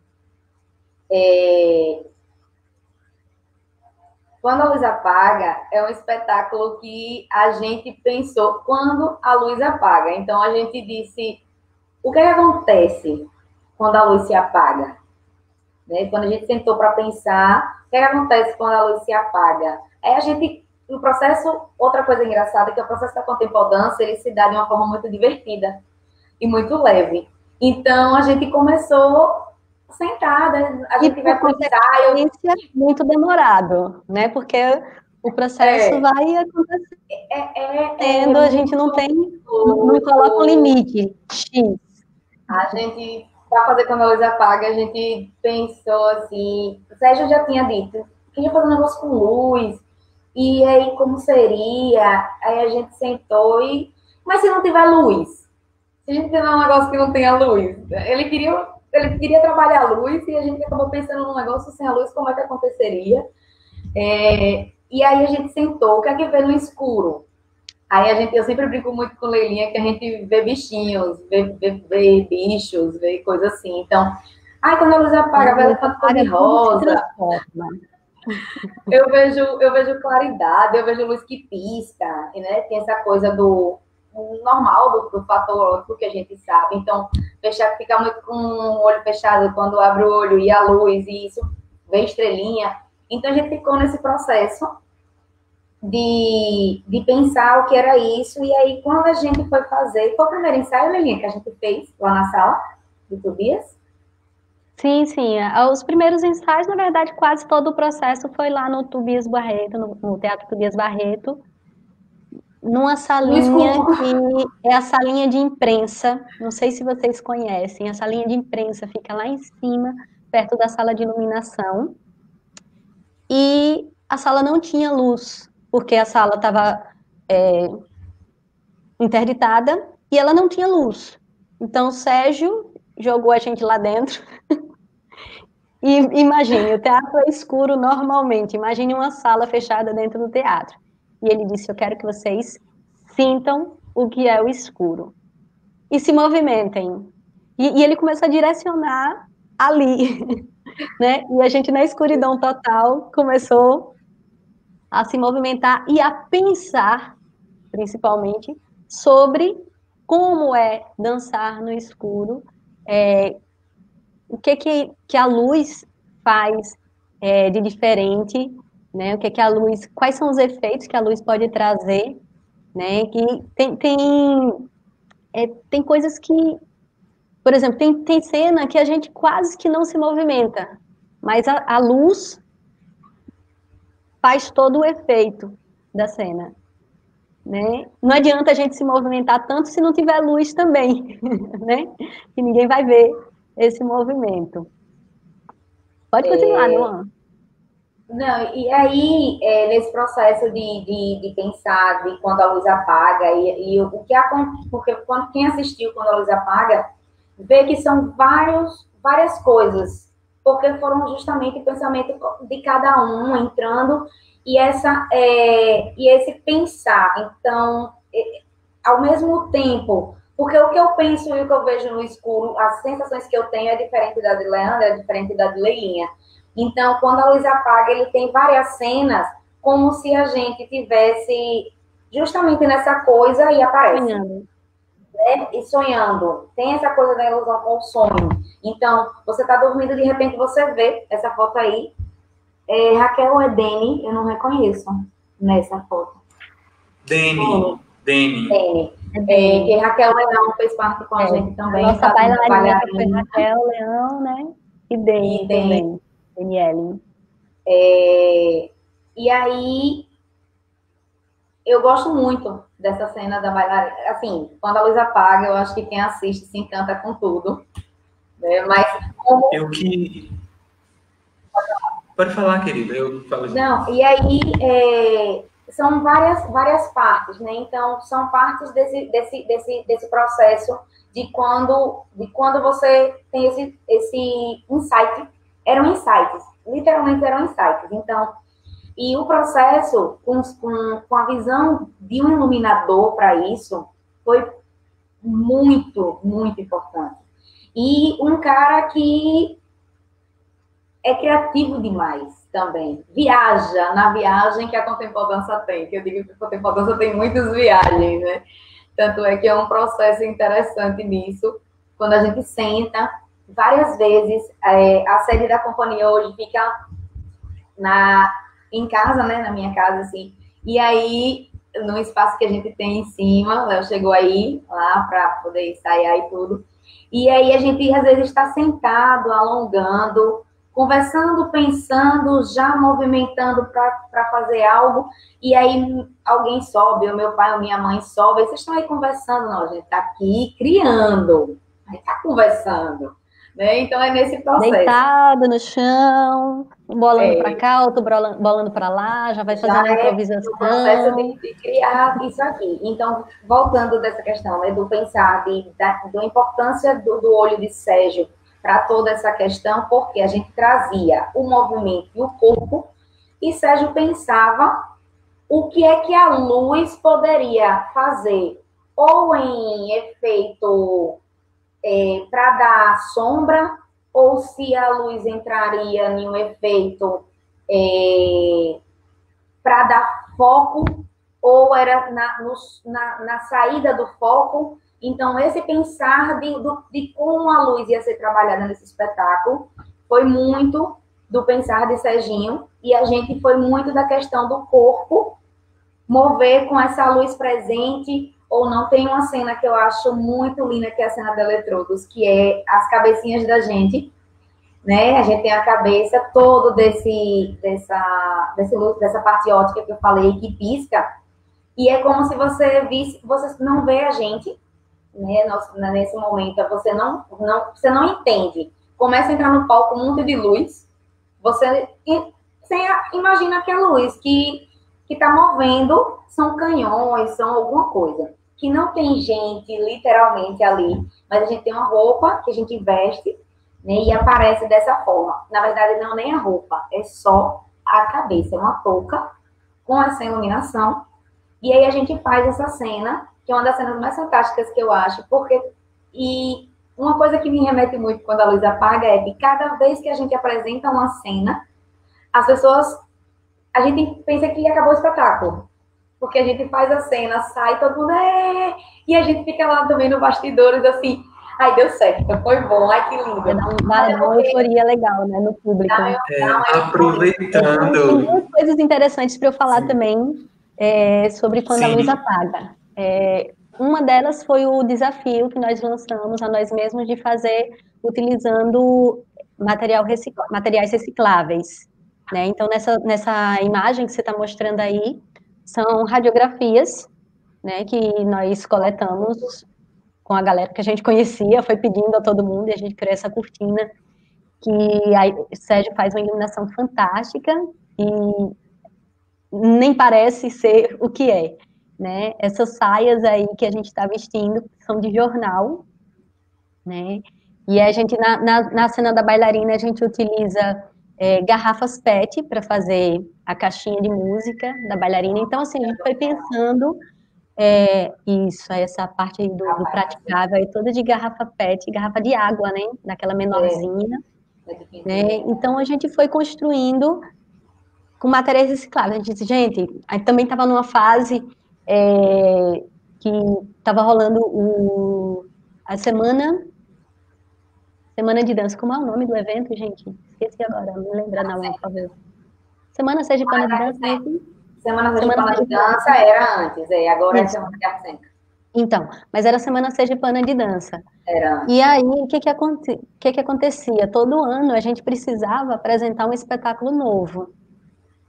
Quando a Luz Apaga é um espetáculo que a gente pensou quando a luz apaga. Então, a gente disse, o que acontece quando a luz se apaga? Né? Quando a gente sentou para pensar, o que acontece quando a luz se apaga? O processo, outra coisa engraçada, é que o processo da Contempodança, ele se dá de uma forma muito divertida e muito leve. Então, a gente começou sentada, a gente vai pro ensaio. Muito demorado, né? Porque o processo vai acontecer. A gente não coloca um limite X. A gente, para fazer Quando a Luz Apaga, a gente pensou assim, o Sérgio já tinha dito, queria fazer um negócio com luz, e aí como seria? Aí a gente sentou mas se não tiver luz? Se a gente tiver um negócio que não tenha luz? Ele queria trabalhar a luz e a gente acabou pensando num negócio sem a luz, como é que aconteceria? E aí a gente sentou, o que é que vê no escuro? Aí eu sempre brinco muito com Leilinha que a gente vê bichinhos, vê bichos, vê coisa assim. Então, quando a luz apaga, vai elefante cor-de-rosa. Eu vejo claridade, eu vejo luz que pisca, né? Tem essa coisa do normal, do fator óptico que a gente sabe. Então, fica muito com o olho fechado quando abre o olho e a luz, e isso vê estrelinha. Então, a gente ficou nesse processo de pensar o que era isso. E aí, quando a gente foi fazer, foi o primeiro ensaio, Lelinha, que a gente fez lá na sala do Tobias? Sim, sim. Os primeiros ensaios, na verdade, quase todo o processo foi lá no Tobias Barreto, no Teatro Tobias Barreto, numa salinha que é a salinha de imprensa. Não sei se vocês conhecem. A salinha de imprensa fica lá em cima, perto da sala de iluminação. E a sala não tinha luz, porque a sala estava interditada e ela não tinha luz. Então, o Sérgio jogou a gente lá dentro. E imagine, o teatro é escuro normalmente. Imagine uma sala fechada dentro do teatro. E ele disse, eu quero que vocês sintam o que é o escuro. E se movimentem. E ele começou a direcionar ali. Né? E a gente, na escuridão total, começou a se movimentar e a pensar, principalmente, sobre como é dançar no escuro, o que a luz faz de diferente, né? O que a luz, quais são os efeitos que a luz pode trazer, né? Que tem coisas que, por exemplo, tem cena que a gente quase que não se movimenta, mas a luz faz todo o efeito da cena, né? Não adianta a gente se movimentar tanto se não tiver luz também, né? Que ninguém vai ver esse movimento. Pode continuar, Luan. Não, e aí, nesse processo de pensar, de quando a luz apaga, e o que acontece, porque quem assistiu quando a luz apaga, vê que são várias coisas, porque foram justamente o pensamento de cada um entrando, e esse pensar. Então, ao mesmo tempo, porque o que eu penso e o que eu vejo no escuro, as sensações que eu tenho é diferente da de Leandra, é diferente da de Leilinha. Então, quando a luz apaga, ele tem várias cenas, como se a gente tivesse justamente nessa coisa e aparece. Sonhando. Né? E sonhando. Tem essa coisa da ilusão com o sonho. Então, você está dormindo, de repente você vê essa foto aí. Raquel ou é Deni? Eu não reconheço nessa foto. Deni. Que Raquel Leão fez parte com a gente também. Nossa bailarina foi Raquel Leão, né? E Deni também. Daniele. E aí, eu gosto muito dessa cena da bailarina. Assim, quando a luz apaga, eu acho que quem assiste se encanta com tudo. Né? Mas como... Pode falar, querida. Eu falo assim. Não, e aí são várias partes, né? Então, são partes desse processo de quando você tem esse insight. Eram insights, literalmente eram insights. Então, e o processo com a visão de um iluminador para isso foi muito, muito importante. E um cara que é criativo demais também. Viaja na viagem que a Contempodança tem, que eu digo que a Contempodança tem muitas viagens, né? Tanto é que é um processo interessante nisso, quando a gente senta. Várias vezes, a sede da companhia hoje fica em casa, né, na minha casa, assim, e aí, no espaço que a gente tem em cima, o Léo chegou aí, lá, para poder ensaiar e tudo, e aí a gente, às vezes, está sentado, alongando, conversando, pensando, já movimentando para fazer algo, e aí alguém sobe, ou meu pai ou minha mãe sobe, vocês estão aí conversando, não, a gente está aqui criando, a gente está conversando. Né? Então, é nesse processo. Deitado no chão, bolando para cá, outro bolando para lá, já vai fazendo a improvisação. O processo de criar isso aqui. Então, voltando dessa questão, né, do pensar, da importância do olho de Sérgio para toda essa questão, porque a gente trazia o movimento e o corpo, e Sérgio pensava o que é que a luz poderia fazer, ou em efeito para dar sombra, ou se a luz entraria em um efeito para dar foco, ou era na saída do foco. Então, esse pensar de como a luz ia ser trabalhada nesse espetáculo foi muito do pensar de Serginho, e a gente foi muito da questão do corpo mover com essa luz presente ou não. Tem uma cena que eu acho muito linda, que é a cena de Eletrodos, que é as cabecinhas da gente, né? A gente tem a cabeça toda dessa parte ótica que eu falei, que pisca, e é como se você visse, você não vê a gente, né? Nesse momento, você não entende. Começa a entrar no palco um monte de luz, você imagina que a luz que está movendo são canhões, são alguma coisa. Que não tem gente literalmente ali, mas a gente tem uma roupa que a gente veste, né, e aparece dessa forma. Na verdade, não é nem a roupa, é só a cabeça, é uma touca com essa iluminação. E aí a gente faz essa cena, que é uma das cenas mais fantásticas que eu acho, e uma coisa que me remete muito quando a luz apaga é que cada vez que a gente apresenta uma cena, as pessoas, a gente pensa que acabou o espetáculo, porque a gente faz a cena, sai, todo mundo e a gente fica lá também no bastidores, assim, ai, deu certo, foi bom, ai, que lindo. Dá uma euforia legal, né, no público. Aproveitando. Tem duas coisas interessantes para eu falar também sobre quando a luz apaga. Uma delas foi o desafio que nós lançamos a nós mesmos de fazer utilizando materiais recicláveis, né? Então, nessa imagem que você está mostrando aí, são radiografias, né, que nós coletamos com a galera que a gente conhecia, foi pedindo a todo mundo, e a gente criou essa cortina, que aí o Sérgio faz uma iluminação fantástica, e nem parece ser o que é, né? Essas saias aí que a gente está vestindo são de jornal, né? E a gente, na cena da bailarina, a gente utiliza garrafas PET para fazer a caixinha de música da bailarina. Então, assim, a gente foi pensando essa parte aí do praticável, aí toda de garrafa PET, garrafa de água, né? Daquela menorzinha. Né? Então, a gente foi construindo com materiais recicláveis. A gente disse, gente, aí também estava numa fase que estava rolando a semana de dança. Como é o nome do evento, gente? Esqueci agora, me lembra não, por favor. Semana Sergipana de Dança, né? Semana Sergipana de Dança era antes, agora é Semana de Arte Cênica. Então, mas era Semana Sergipana de Dança. Era antes. E aí, o que acontecia? Todo ano a gente precisava apresentar um espetáculo novo,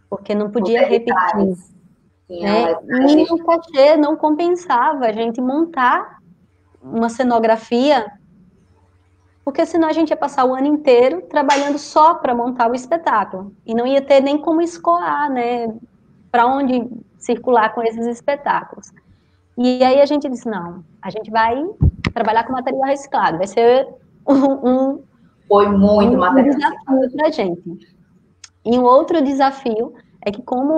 porque não podia repetir. Né? E o cachê não compensava a gente montar uma cenografia, porque senão a gente ia passar o ano inteiro trabalhando só para montar o espetáculo, e não ia ter nem como escoar, né, para onde circular com esses espetáculos. E aí a gente disse, não, a gente vai trabalhar com material reciclado, vai ser Foi muito material desafio para a gente. E um outro desafio é que como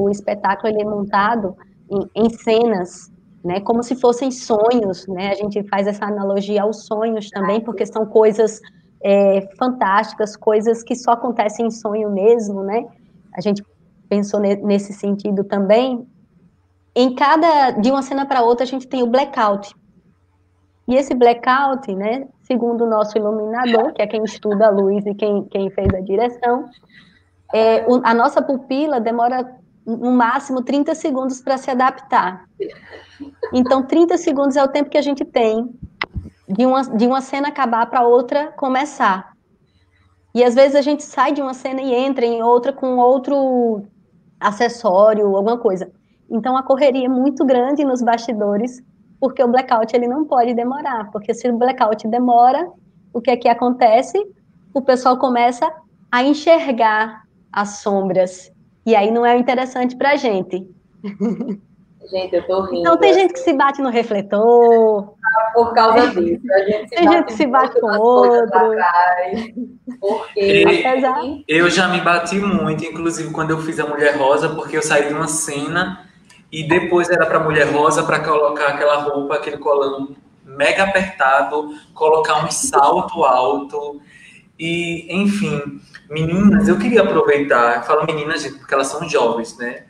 o espetáculo ele é montado em cenas, né, como se fossem sonhos, né, a gente faz essa analogia aos sonhos também, porque são coisas fantásticas, coisas que só acontecem em sonho mesmo, né, a gente pensou nesse sentido também. De uma cena para outra, a gente tem o blackout. E esse blackout, né, segundo o nosso iluminador, que é quem estuda a luz e quem fez a direção, a nossa pupila demora no máximo 30 segundos para se adaptar. Então, 30 segundos é o tempo que a gente tem de uma cena acabar para outra começar. E às vezes a gente sai de uma cena e entra em outra com outro acessório, alguma coisa. Então, a correria é muito grande nos bastidores, porque o blackout ele não pode demorar, porque se o blackout demora, o que é que acontece? O pessoal começa a enxergar as sombras, e aí não é interessante para a gente. Gente, eu tô rindo. Então tem gente que se bate no refletor. Por causa disso. Tem gente que se bate com o outro. Porque eu já me bati muito, inclusive quando eu fiz a Mulher Rosa, porque eu saí de uma cena e depois era para Mulher Rosa para colocar aquela roupa, aquele colão mega apertado, colocar um salto alto e, enfim, meninas, eu queria aproveitar, eu falo meninas, gente, porque elas são jovens, né?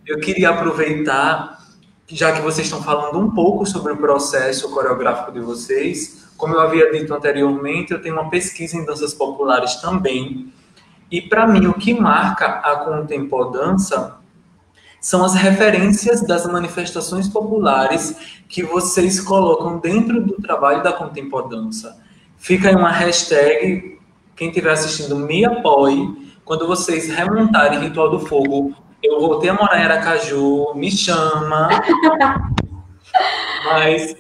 Eu queria aproveitar, já que vocês estão falando um pouco sobre o processo coreográfico de vocês, como eu havia dito anteriormente, eu tenho uma pesquisa em danças populares também, e para mim o que marca a Contempodança são as referências das manifestações populares que vocês colocam dentro do trabalho da Contempodança. Fica aí uma hashtag, quem estiver assistindo, me apoie, quando vocês remontarem Ritual do Fogo, eu voltei a morar em Aracaju, me chama. Mas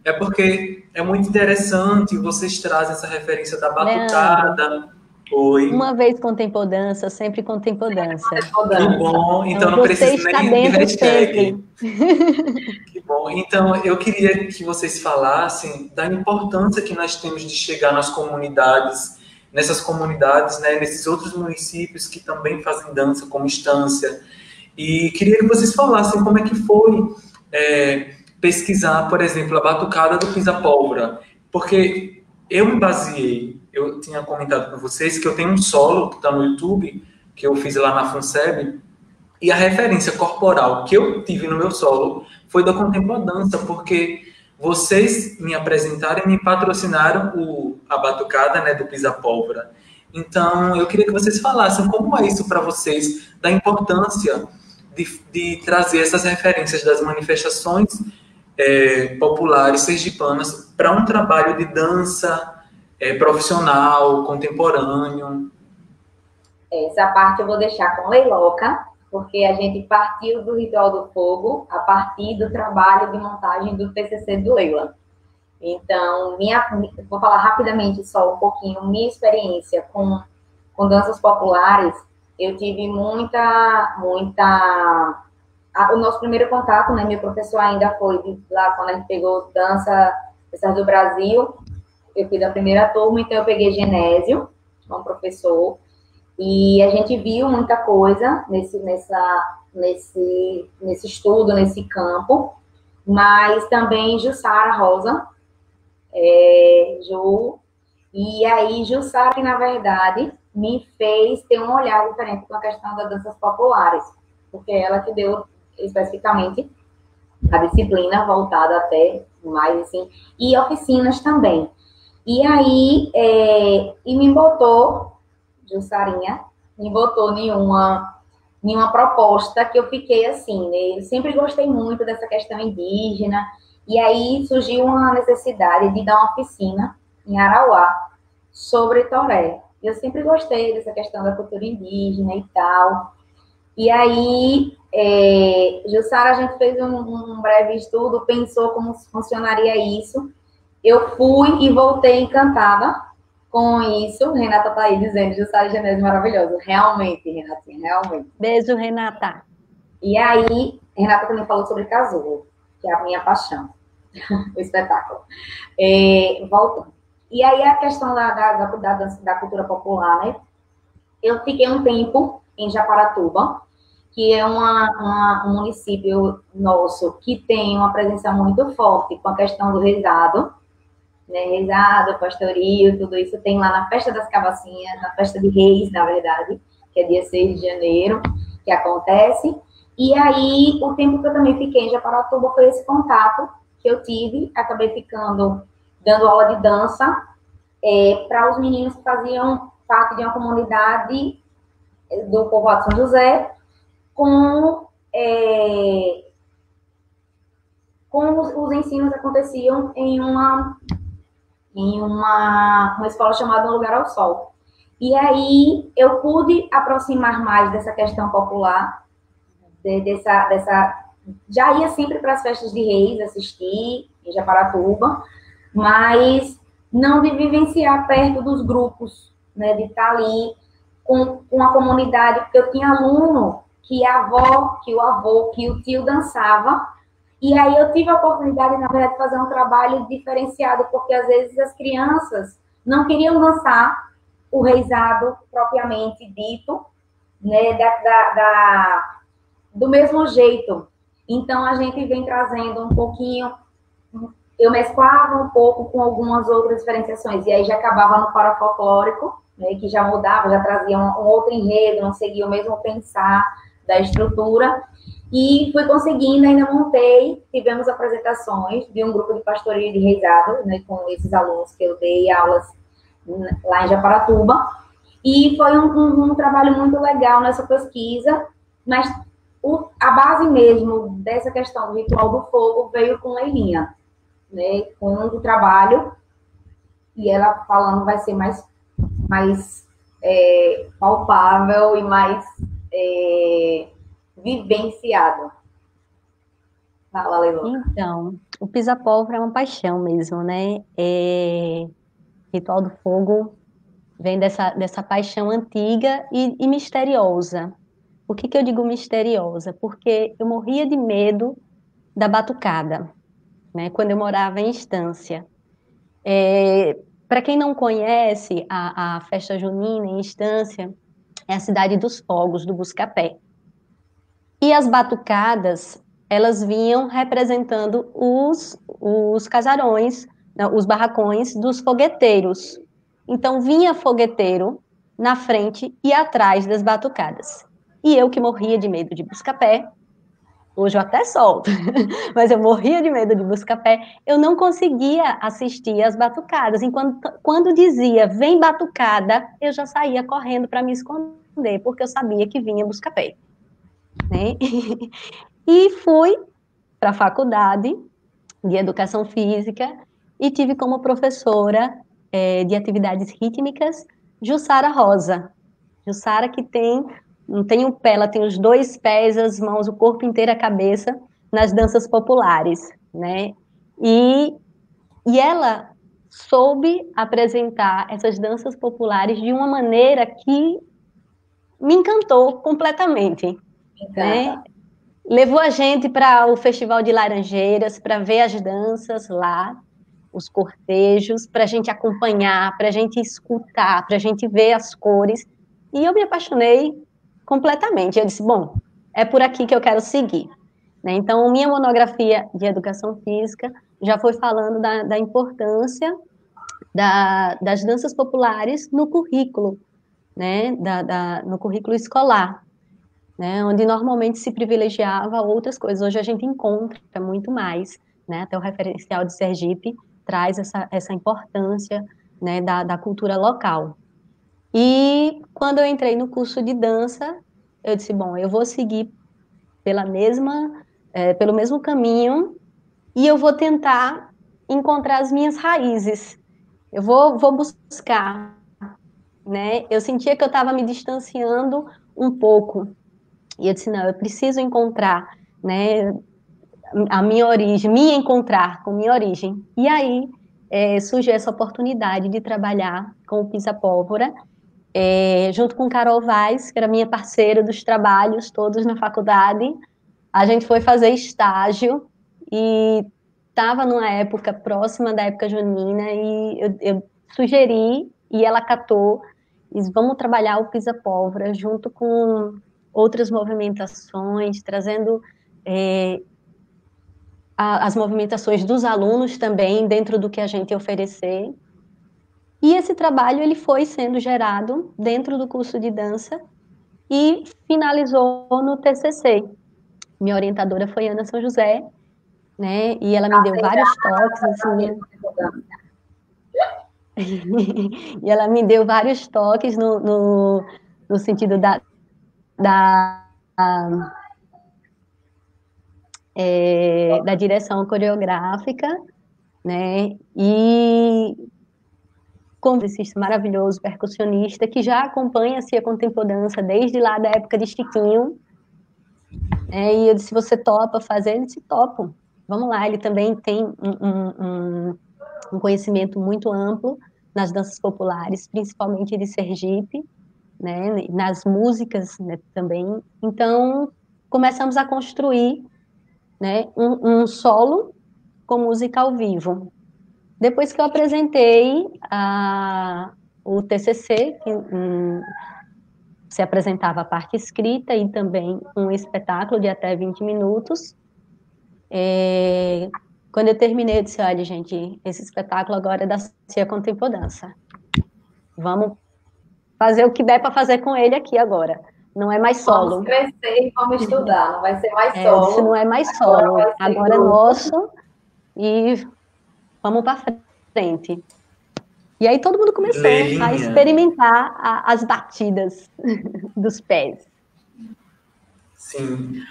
é porque é muito interessante, vocês trazem essa referência da batucada. Oi. Uma vez Contempodança, sempre Contempodança. Que bom, então não precisa nem de hashtag. Que bom. Então, eu queria que vocês falassem da importância que nós temos de chegar nas comunidades, nessas comunidades, né, nesses outros municípios que também fazem dança, como Estância. E queria que vocês falassem como é que foi pesquisar, por exemplo, a batucada do Pisa-Pólvora. Porque eu me baseei, eu tinha comentado com vocês que eu tenho um solo que está no YouTube, que eu fiz lá na FUNSEB, e a referência corporal que eu tive no meu solo foi da Contempodança, porque vocês me apresentaram e me patrocinaram a batucada, né, do Pisa-Pólvora. Então, eu queria que vocês falassem como é isso para vocês, da importância de trazer essas referências das manifestações populares sergipanas para um trabalho de dança profissional, contemporâneo. Essa parte eu vou deixar com Leiloca, porque a gente partiu do Ritual do Fogo a partir do trabalho de montagem do TCC do Leila. Então, vou falar rapidamente só um pouquinho, minha experiência com danças populares, eu tive o nosso primeiro contato, né, meu professor ainda foi lá quando a gente pegou danças do Brasil, eu fui da primeira turma, então eu peguei Genésio, como professor, e a gente viu muita coisa nesse estudo, nesse campo, mas também Jussara Rosa, Ju, e aí Jussara, que na verdade me fez ter um olhar diferente com a questão das danças populares, porque ela que deu especificamente a disciplina voltada até mais assim, e oficinas também. E aí, e me botou, Jussarinha, me botou nenhuma proposta que eu fiquei assim, né? Eu sempre gostei muito dessa questão indígena, e aí surgiu uma necessidade de dar uma oficina em Arauá sobre toré. Eu sempre gostei dessa questão da cultura indígena e tal. E aí, Jussara, a gente fez um breve estudo, pensou como funcionaria isso. Eu fui e voltei encantada com isso. Renata tá aí dizendo, Jussara e Genésio maravilhoso. Realmente, Renatinha, realmente. Beijo, Renata. E aí, Renata também falou sobre casulo, que é a minha paixão, o espetáculo. Voltando. E aí, a questão da cultura popular, né? Eu fiquei um tempo em Japaratuba, que é um município nosso que tem uma presença muito forte com a questão do rezado, né? Rezado, pastoril, tudo isso tem lá na Festa das Cavacinhas, na Festa de Reis, na verdade, que é dia 6 de janeiro, que acontece. E aí, o tempo que eu também fiquei em Japaratuba foi esse contato que eu tive, acabei ficando dando aula de dança para os meninos que faziam parte de uma comunidade do povoado São José, com os ensinos aconteciam em uma escola chamada Lugar ao Sol. E aí eu pude aproximar mais dessa questão popular, já ia sempre para as festas de reis assistir em Japaratuba, mas não de vivenciar perto dos grupos, né, de estar ali com a comunidade, porque eu tinha aluno que a avó, que o avô, que o tio dançava. E aí eu tive a oportunidade, na verdade, de fazer um trabalho diferenciado, porque às vezes as crianças não queriam dançar o reizado propriamente dito, né, do mesmo jeito. Então a gente vem trazendo um pouquinho, eu mesclava um pouco com algumas outras diferenciações, e aí já acabava no parafolclórico, né, que já mudava, já trazia um outro enredo, não seguia o mesmo pensar da estrutura, e fui conseguindo, ainda montei, tivemos apresentações de um grupo de pastoreio de reizado, né, com esses alunos que eu dei aulas lá em Japaratuba, e foi um trabalho muito legal nessa pesquisa, mas a base mesmo dessa questão do ritual do fogo veio com Leilinha, né, com um do trabalho, e ela falando vai ser mais palpável e mais vivenciado. Fala, Leilô. Então, o pisa-pólvora é uma paixão mesmo, né? Ritual do fogo vem dessa paixão antiga e misteriosa. Por que eu digo misteriosa? Porque eu morria de medo da batucada, né? Quando eu morava em Estância. Para quem não conhece, a festa junina em Estância é a cidade dos fogos, do Buscapé. E as batucadas, elas vinham representando os casarões, os barracões dos fogueteiros. Então, vinha fogueteiro na frente e atrás das batucadas. E eu que morria de medo de Buscapé, hoje eu até solto, mas eu morria de medo de Buscapé, eu não conseguia assistir às batucadas. Enquanto, quando dizia, vem batucada, eu já saía correndo para me esconder, porque eu sabia que vinha Buscapé. Né? E fui para a faculdade de Educação Física e tive como professora de atividades rítmicas Jussara Rosa. Jussara que não tem um pé, ela tem os 2 pés, as mãos, o corpo inteiro, a cabeça, nas danças populares, né? E ela soube apresentar essas danças populares de uma maneira que me encantou completamente, né? Levou a gente para o Festival de Laranjeiras, para ver as danças lá, os cortejos, para a gente acompanhar, para a gente escutar, para a gente ver as cores. E eu me apaixonei completamente. Eu disse, bom, é por aqui que eu quero seguir. Né? Então, minha monografia de Educação Física já foi falando da importância das danças populares no currículo, né? No currículo escolar. Né, onde normalmente se privilegiava outras coisas. Hoje a gente encontra muito mais, né, até o referencial de Sergipe traz essa importância, né, da cultura local. E quando eu entrei no curso de dança, eu disse, bom, eu vou seguir pelo mesmo caminho e eu vou tentar encontrar as minhas raízes. Eu vou buscar, né? Eu sentia que eu estava me distanciando um pouco. E eu disse, não, eu preciso encontrar, né, a minha origem, me encontrar com minha origem. E aí surgiu essa oportunidade de trabalhar com o Pisa-Pólvora, junto com Carol Vaz, que era minha parceira dos trabalhos todos na faculdade. A gente foi fazer estágio e estava numa época próxima da época junina e eu sugeri e ela catou, e disse, vamos trabalhar o Pisa-Pólvora junto com outras movimentações, trazendo as movimentações dos alunos também dentro do que a gente oferecer. E esse trabalho ele foi sendo gerado dentro do curso de dança e finalizou no TCC. Minha orientadora foi Ana São José, né? E ela me deu vários toques, assim. E ela me deu vários toques no sentido da direção coreográfica, né? E com esse maravilhoso percussionista que já acompanha a Cia Contempor-Dança desde lá da época de Chiquinho. E eu disse, você topa fazer? Ele disse, topo. Vamos lá, ele também tem um conhecimento muito amplo nas danças populares, principalmente de Sergipe, né, nas músicas, né, também. Então, começamos a construir, né, um solo com música ao vivo. Depois que eu apresentei o TCC, que se apresentava a parte escrita e também um espetáculo de até 20 minutos, quando eu terminei, eu disse, olha, gente, esse espetáculo agora é da Cia Contempodança. Vamos fazer o que der para fazer com ele aqui agora. Não é mais solo. Vamos crescer e vamos estudar, não vai ser mais solo. Eu disse, não é mais solo, agora é nosso e vamos para frente. E aí todo mundo começou a experimentar as batidas dos pés. Sim.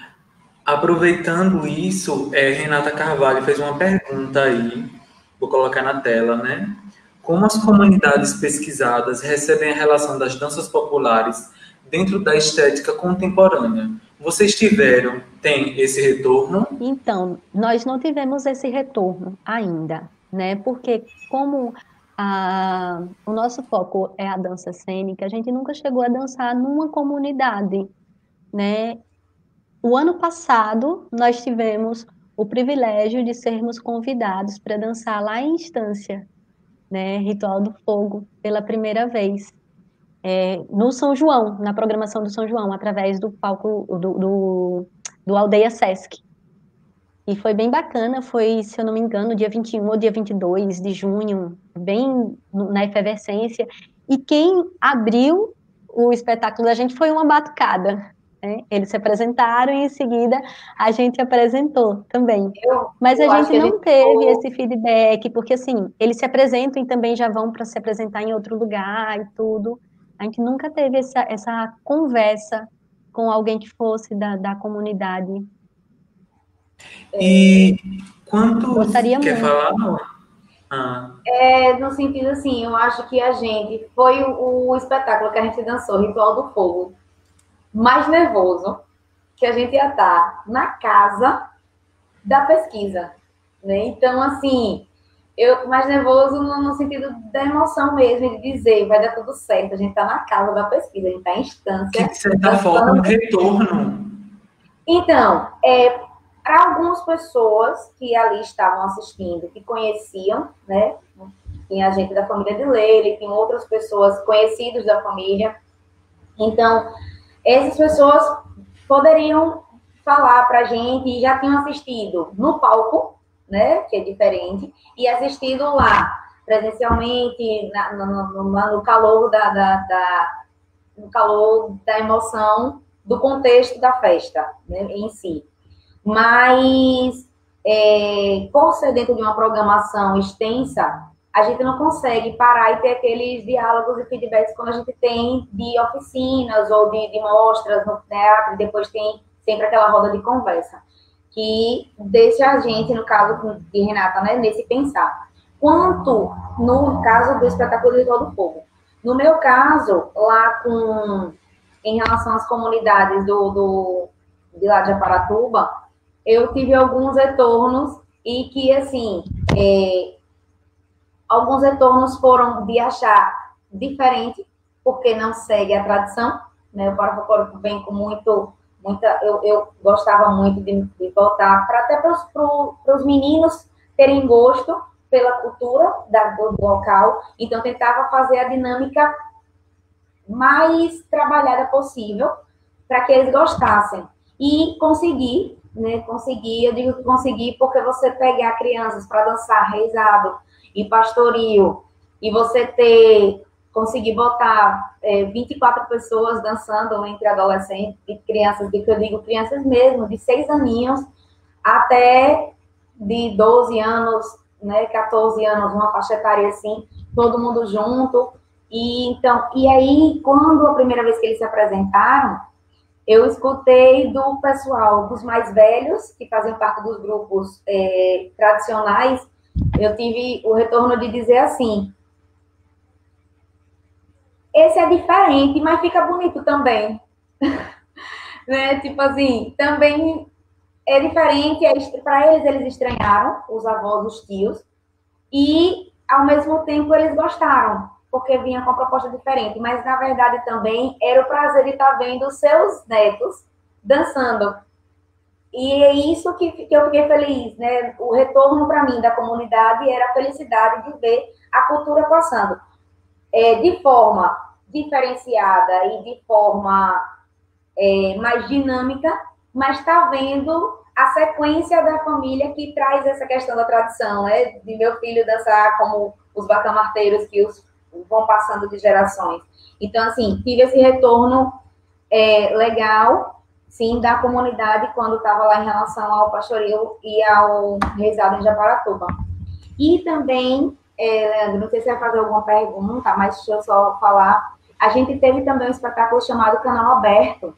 Aproveitando isso, Renata Carvalho fez uma pergunta aí, vou colocar na tela, né? Como as comunidades pesquisadas recebem a relação das danças populares dentro da estética contemporânea? Vocês têm esse retorno? Então, nós não tivemos esse retorno ainda, né? Porque como o nosso foco é a dança cênica, a gente nunca chegou a dançar numa comunidade, né? O ano passado, nós tivemos o privilégio de sermos convidados para dançar lá em Estância, né? Ritual do Fogo, pela primeira vez. No São João, na programação do São João, através do palco do Aldeia Sesc. E foi bem bacana, foi, se eu não me engano, dia 21 ou dia 22 de junho, bem na efervescência. E quem abriu o espetáculo da gente foi uma batucada. Né? Eles se apresentaram e em seguida a gente apresentou também. Mas a gente não teve esse feedback, porque assim, eles se apresentam e também já vão para se apresentar em outro lugar e tudo. A gente nunca teve essa conversa com alguém que fosse da comunidade. E quanto gostaria quer muito. falar? Não? No sentido assim, eu acho que a gente foi o espetáculo que a gente dançou, Ritual do Fogo, mais nervoso que a gente ia estar na casa da pesquisa, né? Então, assim, mais nervoso no sentido da emoção mesmo, de dizer, vai dar tudo certo, a gente está na casa da pesquisa, a gente está em Estância. Que, de certa forma, um retorno. Então, para algumas pessoas que ali estavam assistindo, que conheciam, né? Tinha gente da família de Leila, tinha outras pessoas conhecidas da família. Então, essas pessoas poderiam falar para a gente e já tinham assistido no palco, né? Que é diferente, e assistido lá, presencialmente, no calor no calor da emoção do contexto da festa, né, em si. Mas, por ser dentro de uma programação extensa, a gente não consegue parar e ter aqueles diálogos e feedbacks como a gente tem de oficinas ou de mostras no teatro, e depois tem sempre aquela roda de conversa, que deixa a gente, no caso de Renata, né, nesse pensar. Quanto no caso do espetáculo Ritual do Fogo. No meu caso, lá em relação às comunidades de lá de Aparatuba, eu tive alguns retornos e que, assim, alguns retornos foram de achar diferente, porque não segue a tradição, né? O Parafolclórico vem com eu gostava muito de voltar, até para os meninos terem gosto pela cultura do local, então tentava fazer a dinâmica mais trabalhada possível para que eles gostassem. E consegui, né? Eu digo que consegui porque você pegar crianças para dançar reizado e pastoril, e você conseguir botar 24 pessoas dançando entre adolescentes e crianças, que eu digo crianças mesmo, de 6 aninhos até de 12 anos, né, 14 anos, uma faixa etária assim, todo mundo junto. E aí, quando a primeira vez que eles se apresentaram, eu escutei do pessoal, dos mais velhos, que fazem parte dos grupos tradicionais, eu tive o retorno de dizer assim: esse é diferente, mas fica bonito também. Né? Tipo assim, também é diferente, para eles estranharam, os avós, os tios, e ao mesmo tempo eles gostaram. porque vinha com uma proposta diferente, mas na verdade também era o prazer de estar vendo os seus netos dançando. E é isso que eu fiquei feliz, né? O retorno para mim da comunidade era a felicidade de ver a cultura passando de forma diferenciada e de forma mais dinâmica, mas está vendo a sequência da família que traz essa questão da tradição, né? De meu filho dançar como os bacamarteiros que vão passando de gerações. Então, assim, tive esse retorno legal, sim, da comunidade quando estava lá em relação ao pastoril e ao reisado em Japaratuba. E também, Leandro, não sei se você vai fazer alguma pergunta, mas deixa eu só falar. A gente teve também um espetáculo chamado Canal Aberto,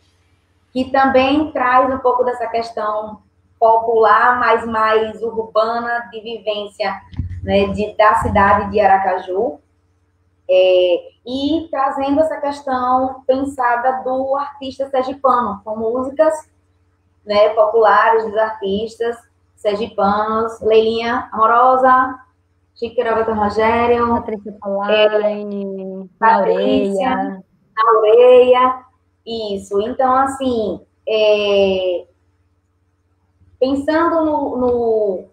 que também traz um pouco dessa questão popular, mas mais urbana, de vivência, né, da cidade de Aracaju, e trazendo essa questão pensada do artista sergipano, com músicas, né, populares dos artistas sergipanos, Leilinha Amorosa, Chiqueira Beto Rogério, Patrícia Palaine, Laureia, isso. Então, assim, pensando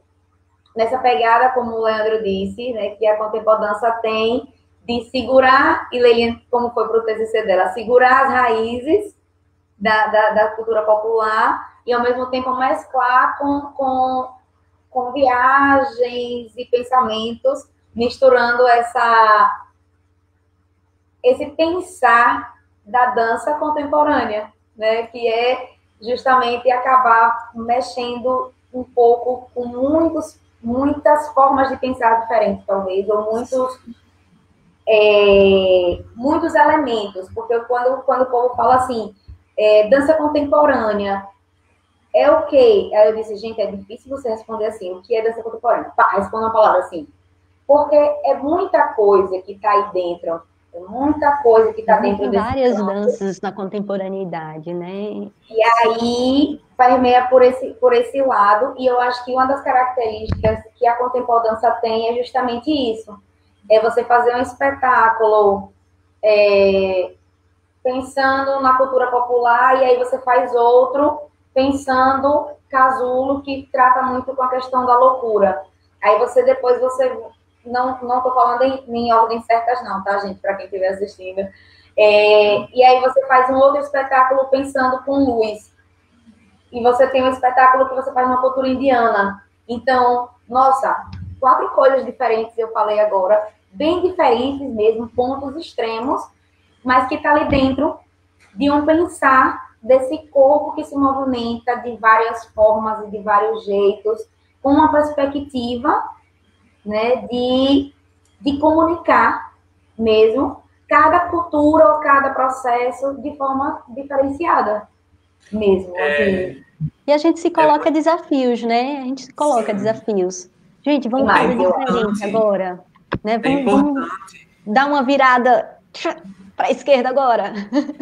nessa pegada, como o Leandro disse, né, que a Contempodança tem de segurar, e Leilinha, como foi para o TCC dela, segurar as raízes da cultura popular e, ao mesmo tempo, mesclar com viagens e pensamentos, misturando esse pensar da dança contemporânea, né, que é justamente acabar mexendo um pouco com muitas formas de pensar diferentes, talvez, ou muitos elementos, porque quando o povo fala assim, dança contemporânea, é o quê? Aí eu disse, gente, é difícil você responder assim, o que é dança contemporânea? Pá, responda uma palavra assim. Porque é muita coisa que está aí dentro, é muita coisa que está dentro desse várias campo. danças na contemporaneidade, né? E aí permeia por esse lado, e eu acho que uma das características que a Contempodança tem é justamente isso. É você fazer um espetáculo pensando na cultura popular, e aí você faz outro pensando casulo, que trata muito com a questão da loucura. Aí depois você não estou falando em ordens certas não, tá, gente? Para quem estiver assistindo. E aí você faz um outro espetáculo pensando com luz. E você tem um espetáculo que você faz uma cultura indiana. Então, nossa, 4 coisas diferentes eu falei agora, bem diferentes mesmo, pontos extremos, mas que está ali dentro de um pensar desse corpo que se movimenta de várias formas e de vários jeitos, com uma perspectiva, né, de comunicar mesmo cada cultura ou cada processo de forma diferenciada mesmo. Assim. E a gente se coloca desafios, né? A gente se coloca desafios. Gente, vamos fazer diferente agora. Né? Vamos dar uma virada para a esquerda agora.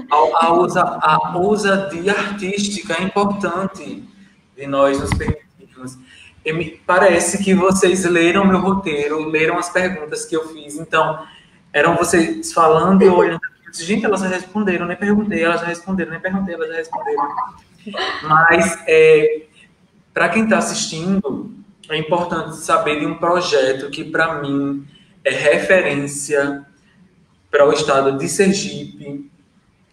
A ousadia artística é importante de nós nos permitirmos. Parece que vocês leram meu roteiro, leram as perguntas que eu fiz. Então, eram vocês falando e eu olhando. Gente, elas já responderam, nem perguntei, elas já responderam, nem perguntei, elas já responderam. Mas, para quem está assistindo, é importante saber de um projeto que, para mim, é referência para o estado de Sergipe.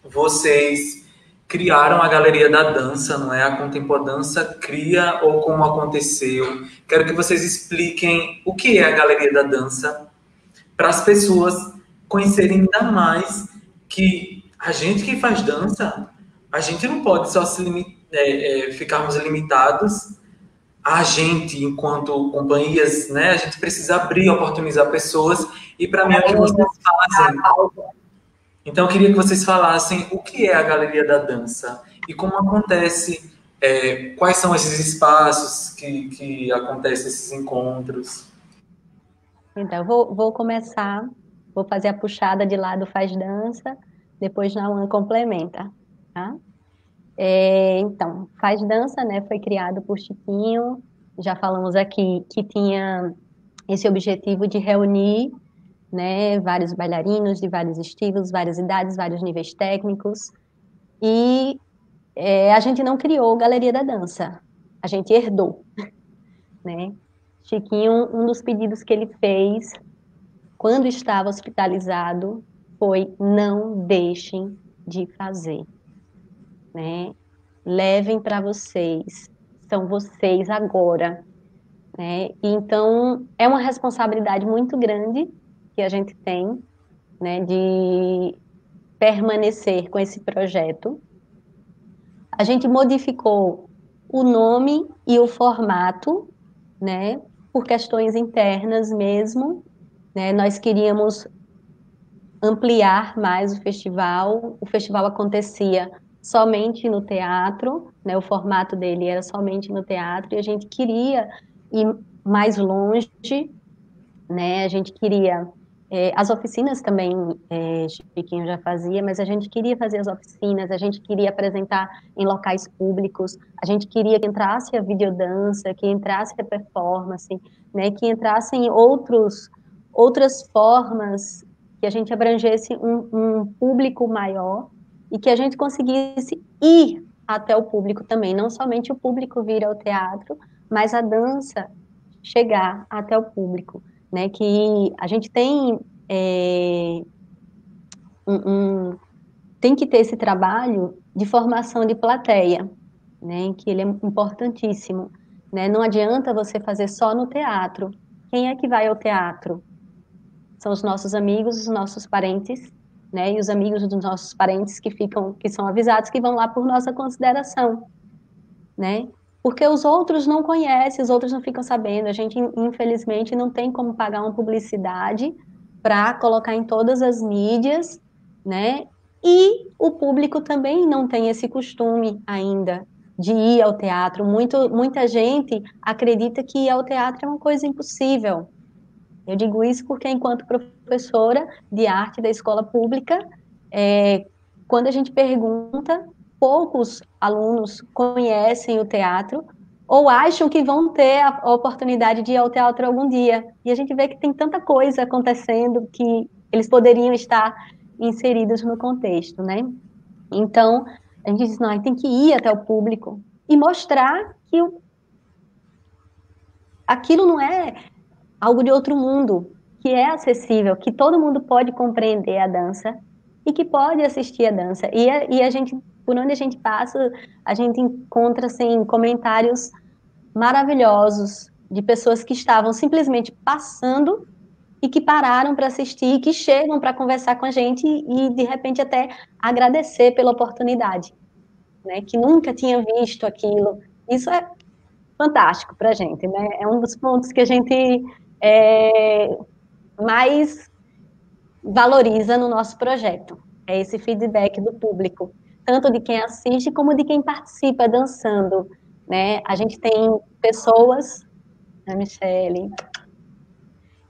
Vocês criaram a Galeria da Dança, não é? A Contempodança cria ou como aconteceu. Quero que vocês expliquem o que é a Galeria da Dança, para as pessoas conhecerem ainda mais que a gente que faz dança, a gente não pode só ficarmos limitados a gente, enquanto companhias, né? A gente precisa abrir, oportunizar pessoas, e para mim é o que vocês fazem. Então, eu queria que vocês falassem o que é a Galeria da Dança e como acontece, quais são esses espaços que acontecem esses encontros. Então, eu vou começar, vou fazer a puxada de lado faz dança, depois Nauã complementa, tá? Então, faz dança, né, foi criado por Chiquinho, já falamos aqui que tinha esse objetivo de reunir, né? Vários bailarinos de vários estilos, várias idades, vários níveis técnicos. E a gente não criou Galeria da Dança, a gente herdou, né? Chiquinho, um dos pedidos que ele fez quando estava hospitalizado foi: não deixem de fazer, né? Levem para vocês, são vocês agora, né? Então, é uma responsabilidade muito grande que a gente tem, né, de permanecer com esse projeto. A gente modificou o nome e o formato, né, por questões internas mesmo, né? Nós queríamos ampliar mais o festival. O festival acontecia somente no teatro, né? O formato dele era somente no teatro, e a gente queria ir mais longe, né? A gente queria as oficinas também, Chiquinho já fazia, mas a gente queria fazer as oficinas, a gente queria apresentar em locais públicos, a gente queria que entrasse a videodança, que entrasse a performance, né? Que entrassem outras formas, que a gente abrangesse um público maior e que a gente conseguisse ir até o público também, não somente o público vir ao teatro, mas a dança chegar até o público, né? Que a gente tem tem que ter esse trabalho de formação de plateia, né? Que ele é importantíssimo, né? Não adianta você fazer só no teatro. Quem é que vai ao teatro? São os nossos amigos, os nossos parentes, né? E os amigos dos nossos parentes que são avisados, que vão lá por nossa consideração, né? Porque os outros não conhecem, os outros não ficam sabendo. A gente, infelizmente, não tem como pagar uma publicidade para colocar em todas as mídias, né? E o público também não tem esse costume ainda de ir ao teatro. Muita gente acredita que ir ao teatro é uma coisa impossível. Eu digo isso porque, enquanto professora de arte da escola pública, quando a gente pergunta, poucos alunos conhecem o teatro ou acham que vão ter a oportunidade de ir ao teatro algum dia. E a gente vê que tem tanta coisa acontecendo que eles poderiam estar inseridos no contexto, né? Então, a gente diz: não, a gente tem que ir até o público e mostrar que aquilo não é algo de outro mundo, que é acessível, que todo mundo pode compreender a dança e que pode assistir a dança. E a gente, por onde a gente passa, a gente encontra, assim, comentários maravilhosos de pessoas que estavam simplesmente passando e que pararam para assistir, que chegam para conversar com a gente e, de repente, até agradecer pela oportunidade, né? Que nunca tinha visto aquilo. Isso é fantástico para a gente, né? É um dos pontos que a gente mais valoriza no nosso projeto. É esse feedback do público, tanto de quem assiste como de quem participa dançando, né? A gente tem pessoas, a Michele,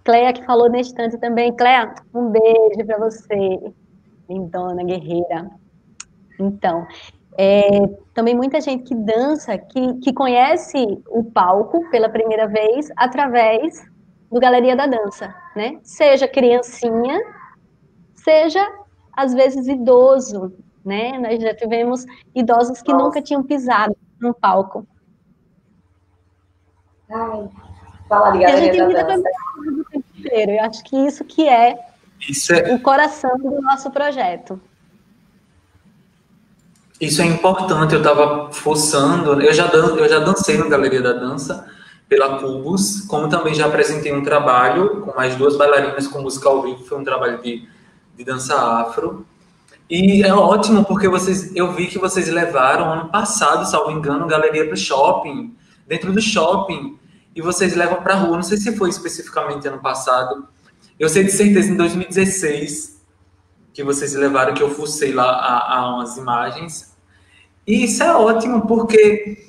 Cleia, que falou nesse instante também. Cleia, um beijo para você, lindona, guerreira. Então, também muita gente que dança, que conhece o palco pela primeira vez através do Galeria da Dança, né? Seja criancinha, seja, às vezes, idoso, né? Nós já tivemos idosos que nunca tinham pisado num palco. Ai, falar de Galeria da Dança. Eu acho que isso que é o coração do nosso projeto. Isso é importante. Eu estava forçando, eu já dancei no Galeria da Dança pela Cubos, como também já apresentei um trabalho com mais 2 bailarinas com música ao vivo, foi um trabalho de dança afro. E é ótimo porque eu vi que vocês levaram ano passado, salvo engano, Galeria para o shopping, dentro do shopping, e vocês levam para a rua. Não sei se foi especificamente ano passado, eu sei de certeza em 2016 que vocês levaram, que eu fucei lá a umas imagens. E isso é ótimo porque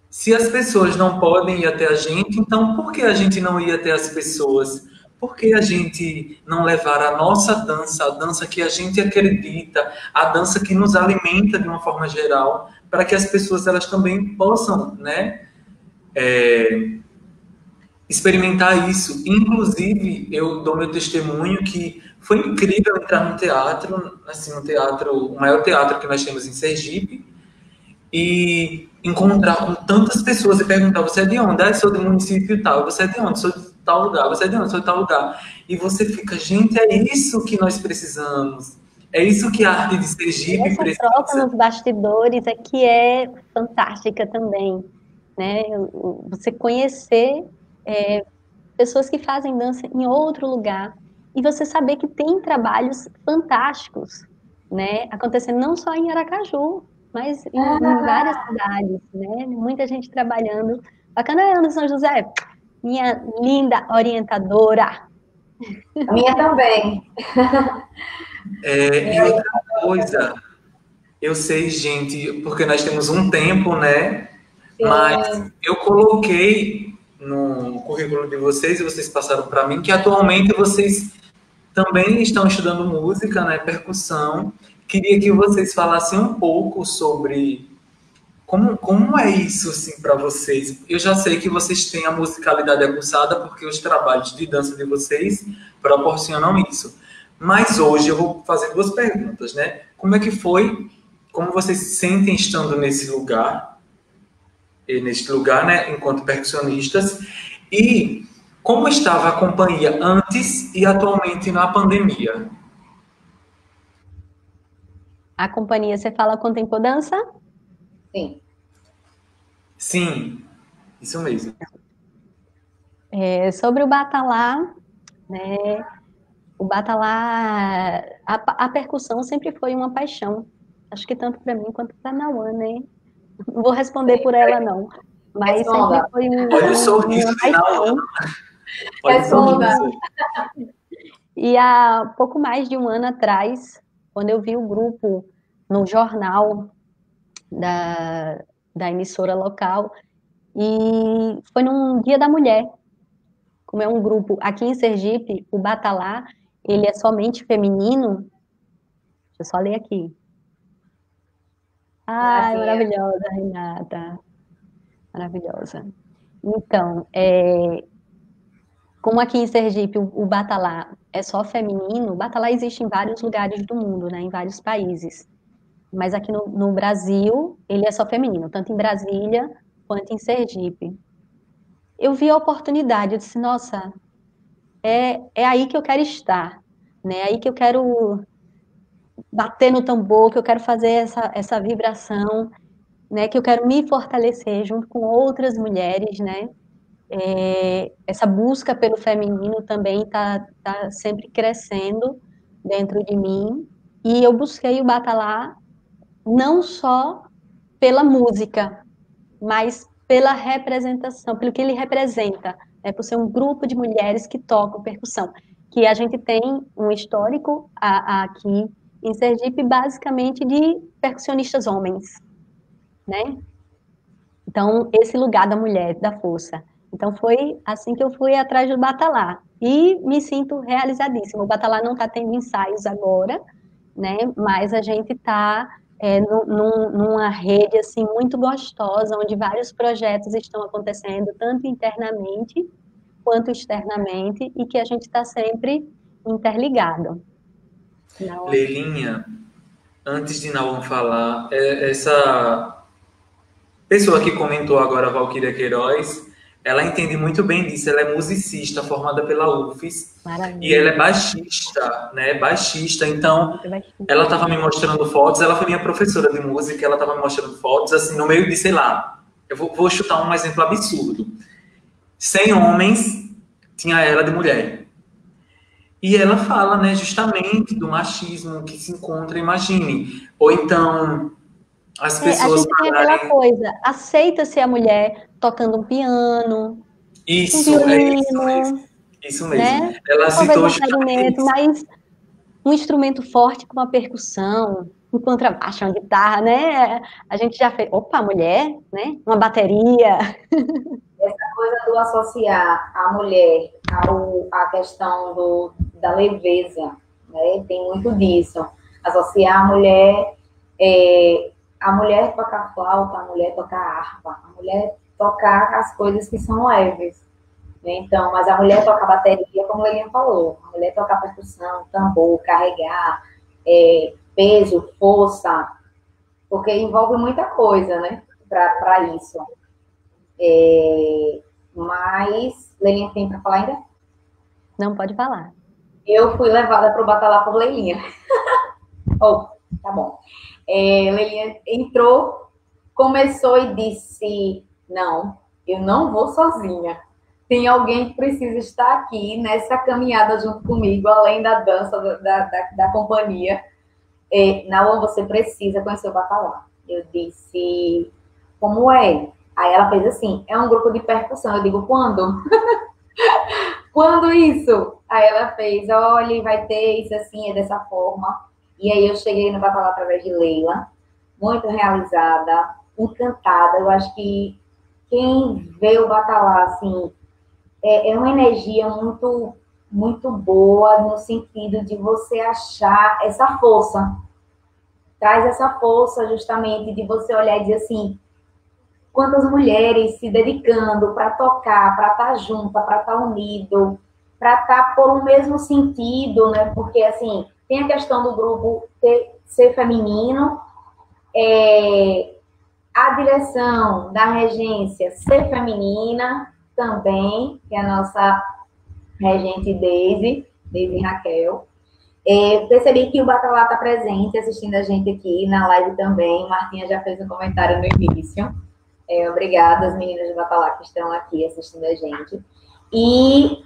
se as pessoas não podem ir até a gente, então por que a gente não ir até as pessoas? Por que a gente não levar a nossa dança, a dança que a gente acredita, a dança que nos alimenta de uma forma geral, para que as pessoas elas também possam, né, experimentar isso. Inclusive, eu dou meu testemunho que foi incrível entrar no teatro, assim, no teatro, o maior teatro que nós temos em Sergipe, e encontrar com tantas pessoas e perguntar: você é de onde? Ah, sou do município tal. Você é de onde? Sou de tal lugar. Você é de onde? Sou de tal lugar. E você fica: gente, é isso que nós precisamos. É isso que a arte de Sergipe Essa precisa. troca nos bastidores é que é fantástica também, né? Você conhecer pessoas que fazem dança em outro lugar e você saber que tem trabalhos fantásticos, né? Acontecendo não só em Aracaju, mas em várias cidades, né? Muita gente trabalhando. Bacana é Ana São José, minha linda orientadora. A minha também. E outra coisa, eu sei, gente, porque nós temos um tempo, né? Sim. Mas eu coloquei no currículo de vocês, e vocês passaram para mim, que atualmente vocês também estão estudando música, né? Percussão. Queria que vocês falassem um pouco sobre como é isso, assim, para vocês. Eu já sei que vocês têm a musicalidade aguçada, porque os trabalhos de dança de vocês proporcionam isso. Mas hoje eu vou fazer duas perguntas, né? Como é que foi? Como vocês se sentem estando nesse lugar, né, enquanto percussionistas? E como estava a companhia antes e atualmente na pandemia? A companhia, você fala Contempo Dança? Sim. Sim, isso mesmo. Sobre o Batalá, né? O Batalá, a percussão sempre foi uma paixão. Acho que tanto para mim quanto para a Nauã, né? Não vou responder por ela, não. Mas sempre foi Olha o sorriso uma de Nauã. paixão. Olha o sorriso. E há pouco mais de um ano atrás, quando eu vi o grupo no jornal da emissora local, e foi num Dia da Mulher, como é um grupo aqui em Sergipe, o Batalá, ele é somente feminino. Deixa eu só ler aqui. Ai, maravilhosa, Renata. Maravilhosa. Então, como aqui em Sergipe o Batalá é só feminino, o Batalá existe em vários lugares do mundo, né, em vários países. Mas aqui no Brasil, ele é só feminino, tanto em Brasília quanto em Sergipe. Eu vi a oportunidade, eu disse: nossa, é aí que eu quero estar, né? É aí que eu quero bater no tambor, que eu quero fazer essa vibração, né? Que eu quero me fortalecer junto com outras mulheres, né? Essa busca pelo feminino também tá sempre crescendo dentro de mim. E eu busquei o Batalá não só pela música, mas pela representação, pelo que ele representa, por ser um grupo de mulheres que tocam percussão, que a gente tem um histórico aqui em Sergipe, basicamente de percussionistas homens, né? Então, esse lugar da mulher, da força. Então, foi assim que eu fui atrás do Batalá. E me sinto realizadíssima. O Batalá não está tendo ensaios agora, né? Mas a gente está numa rede assim muito gostosa, onde vários projetos estão acontecendo, tanto internamente quanto externamente, e que a gente está sempre interligado. Leilinha, antes de Nauã falar, essa pessoa que comentou agora, a Valquíria Queiroz, ela entende muito bem disso. Ela é musicista, formada pela UFES. Maravilha. E ela é baixista, né? Baixista. Então, ela estava me mostrando fotos. Ela foi minha professora de música. Ela estava me mostrando fotos, assim, no meio de, sei lá, eu vou chutar um exemplo absurdo. 100 homens, tinha ela de mulher. E ela fala, né, justamente do machismo que se encontra, imagine. Ou então, as pessoas... A gente tem aquela coisa, aceita-se a mulher tocando um piano, isso, um violino, isso mesmo. Né? Ela citou justamente isso. Mas um instrumento forte com uma percussão, um contrabaixo, uma guitarra, né? A gente já fez, opa, mulher, né? Uma bateria. Essa coisa do associar a mulher à questão da leveza, né? Tem muito disso. Associar a mulher tocar flauta, a mulher tocar harpa, a mulher tocar as coisas que são leves. né? Então, mas a mulher toca bateria, como a Lilian falou, a mulher toca percussão, tambor, carregar, peso, força, porque envolve muita coisa, né, para isso. Mas, Lilian tem para falar ainda? Não, pode falar. Eu fui levada para o Batalá por Leilinha. Oh, tá bom. Leilinha entrou, começou e disse, não, eu não vou sozinha. Tem alguém que precisa estar aqui nessa caminhada junto comigo, além da dança da companhia. Não, você precisa conhecer o Batalá. Eu disse, como é? Aí ela fez assim, é um grupo de percussão. Eu digo, quando? Quando isso? Aí ela fez, olha, vai ter isso assim, é dessa forma. E aí eu cheguei no Batalá através de Leila, muito realizada, encantada. Eu acho que quem vê o Batalá, assim, é uma energia muito, muito boa, no sentido de você achar essa força. Traz essa força justamente de você olhar e dizer assim, quantas mulheres se dedicando para tocar, para estar junta, para estar unido, para estar por um mesmo sentido, né? Porque, assim, tem a questão do grupo ser feminino, a direção da regência ser feminina também, que é a nossa regente Deise Raquel. Percebi que o Batalá está presente, assistindo a gente aqui na live também. Martinha já fez um comentário no início. Obrigada, as meninas do Batalá que estão aqui assistindo a gente. E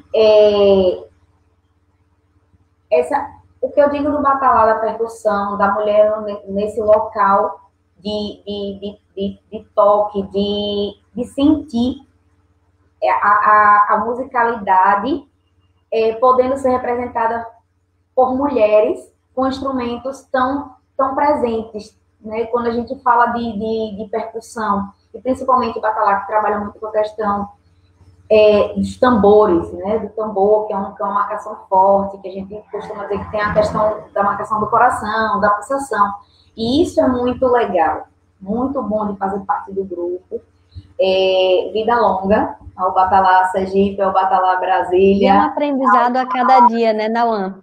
o que eu digo do Batalá, da percussão, da mulher nesse local de toque, de sentir a musicalidade podendo ser representada por mulheres com instrumentos tão presentes, né? Quando a gente fala de percussão, e principalmente o Batalá, que trabalha muito com a questão dos tambores, né? Do tambor, que é uma marcação forte, que a gente costuma dizer que tem a questão da marcação do coração, da pulsação. E isso é muito legal, muito bom de fazer parte do grupo. Vida longa ao Batalá Sergipe, ao Batalá Brasília. E é um aprendizado a cada dia, né, Nauã?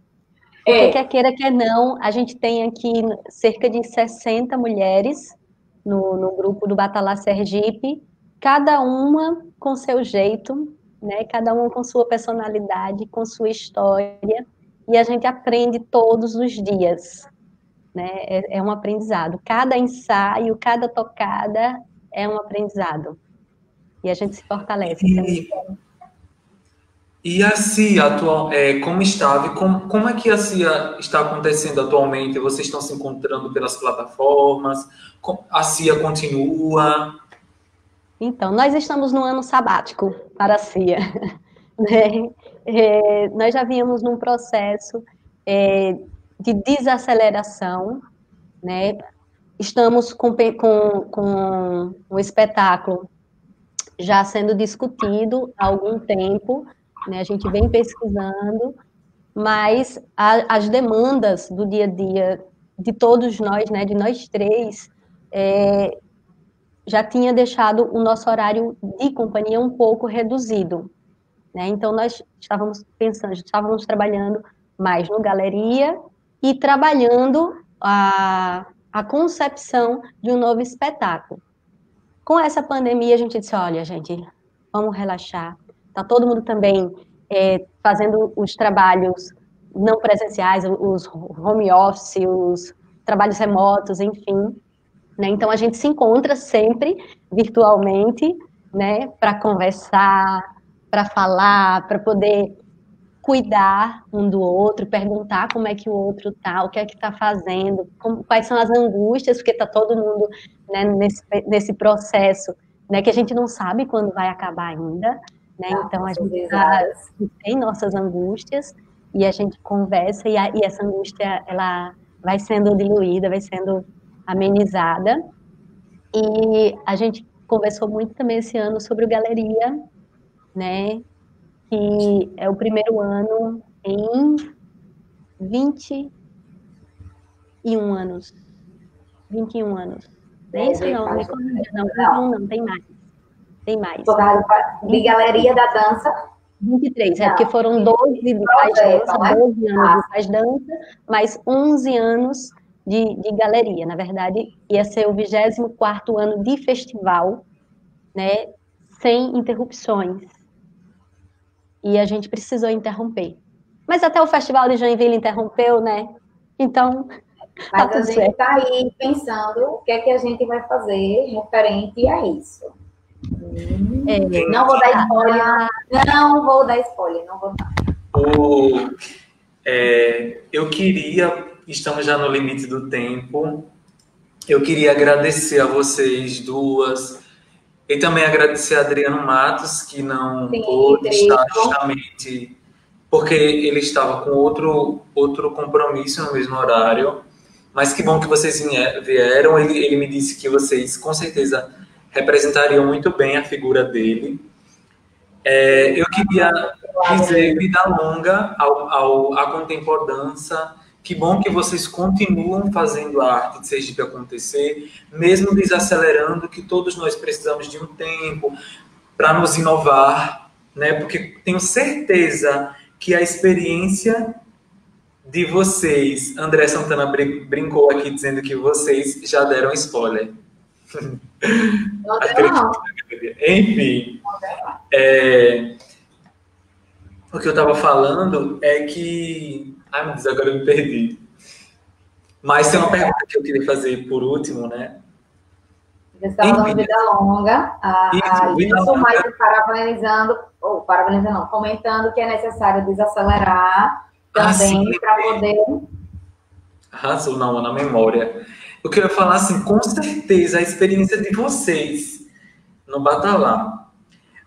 Porque quer queira, quer não, a gente tem aqui cerca de 60 mulheres no grupo do Batalá Sergipe, cada uma com seu jeito, né? Cada uma com sua personalidade, com sua história, e a gente aprende todos os dias, né? É um aprendizado. Cada ensaio, cada tocada é um aprendizado. E a gente se fortalece também. E a CIA atual, como estava? Como é que a CIA está acontecendo atualmente? Vocês estão se encontrando pelas plataformas? A CIA continua? Então, nós estamos no ano sabático para a CIA. Né? Nós já vínhamos num processo de desaceleração, né? Estamos com um espetáculo já sendo discutido há algum tempo, né? A gente vem pesquisando, mas as demandas do dia a dia de todos nós, né? De nós três, já tinha deixado o nosso horário de companhia um pouco reduzido, né? Então, nós estávamos trabalhando mais no galeria e trabalhando a concepção de um novo espetáculo. Com essa pandemia, a gente disse, olha, gente, vamos relaxar. Está todo mundo também fazendo os trabalhos não presenciais, os home office, os trabalhos remotos, enfim. Né? Então, a gente se encontra sempre virtualmente, né, para conversar, para falar, para poder cuidar um do outro, perguntar como é que o outro está, o que é que está fazendo, quais são as angústias, porque está todo mundo, né, nesse processo, né, que a gente não sabe quando vai acabar ainda, né? Então a gente tem nossas angústias e a gente conversa e essa angústia ela vai sendo diluída, vai sendo amenizada. E a gente conversou muito também esse ano sobre o Galeria, né? Que é o primeiro ano em 21 anos. 21 anos. Não é isso? Não, não, 21 não, tem mais. Tem mais. De Galeria da Dança. 23, é porque foram 12 de faz dança, 12 anos de faz dança, mais 11 anos de galeria. Na verdade, ia ser o 24º ano de festival, né, sem interrupções. E a gente precisou interromper. Mas até o Festival de Joinville interrompeu, né? Então, mas a gente está aí pensando o que é que a gente vai fazer referente a isso. Não vou dar spoiler, não vou dar spoiler, não vou dar. Eu queria, estamos já no limite do tempo, eu queria agradecer a vocês duas e também agradecer a Adriano Matos, que não pôde estar justamente porque ele estava com outro compromisso no mesmo horário, mas que bom que vocês vieram, ele me disse que vocês com certeza representariam muito bem a figura dele. Eu queria dizer vida longa à Contempordança. Que bom que vocês continuam fazendo a arte de Sergipe acontecer, mesmo desacelerando, que todos nós precisamos de um tempo para nos inovar, né? Porque tenho certeza que a experiência de vocês, André Santana brincou aqui dizendo que vocês já deram spoiler. Não deu, não. Enfim, o que eu estava falando é que... Ai, meu Deus, agora eu me perdi. Mas tem uma pergunta que eu queria fazer por último, né? Você estava dando vida longa isso, mas comentando que é necessário desacelerar também para poder... Arrasou na memória. Eu queria falar assim, com certeza, a experiência de vocês no Batalá.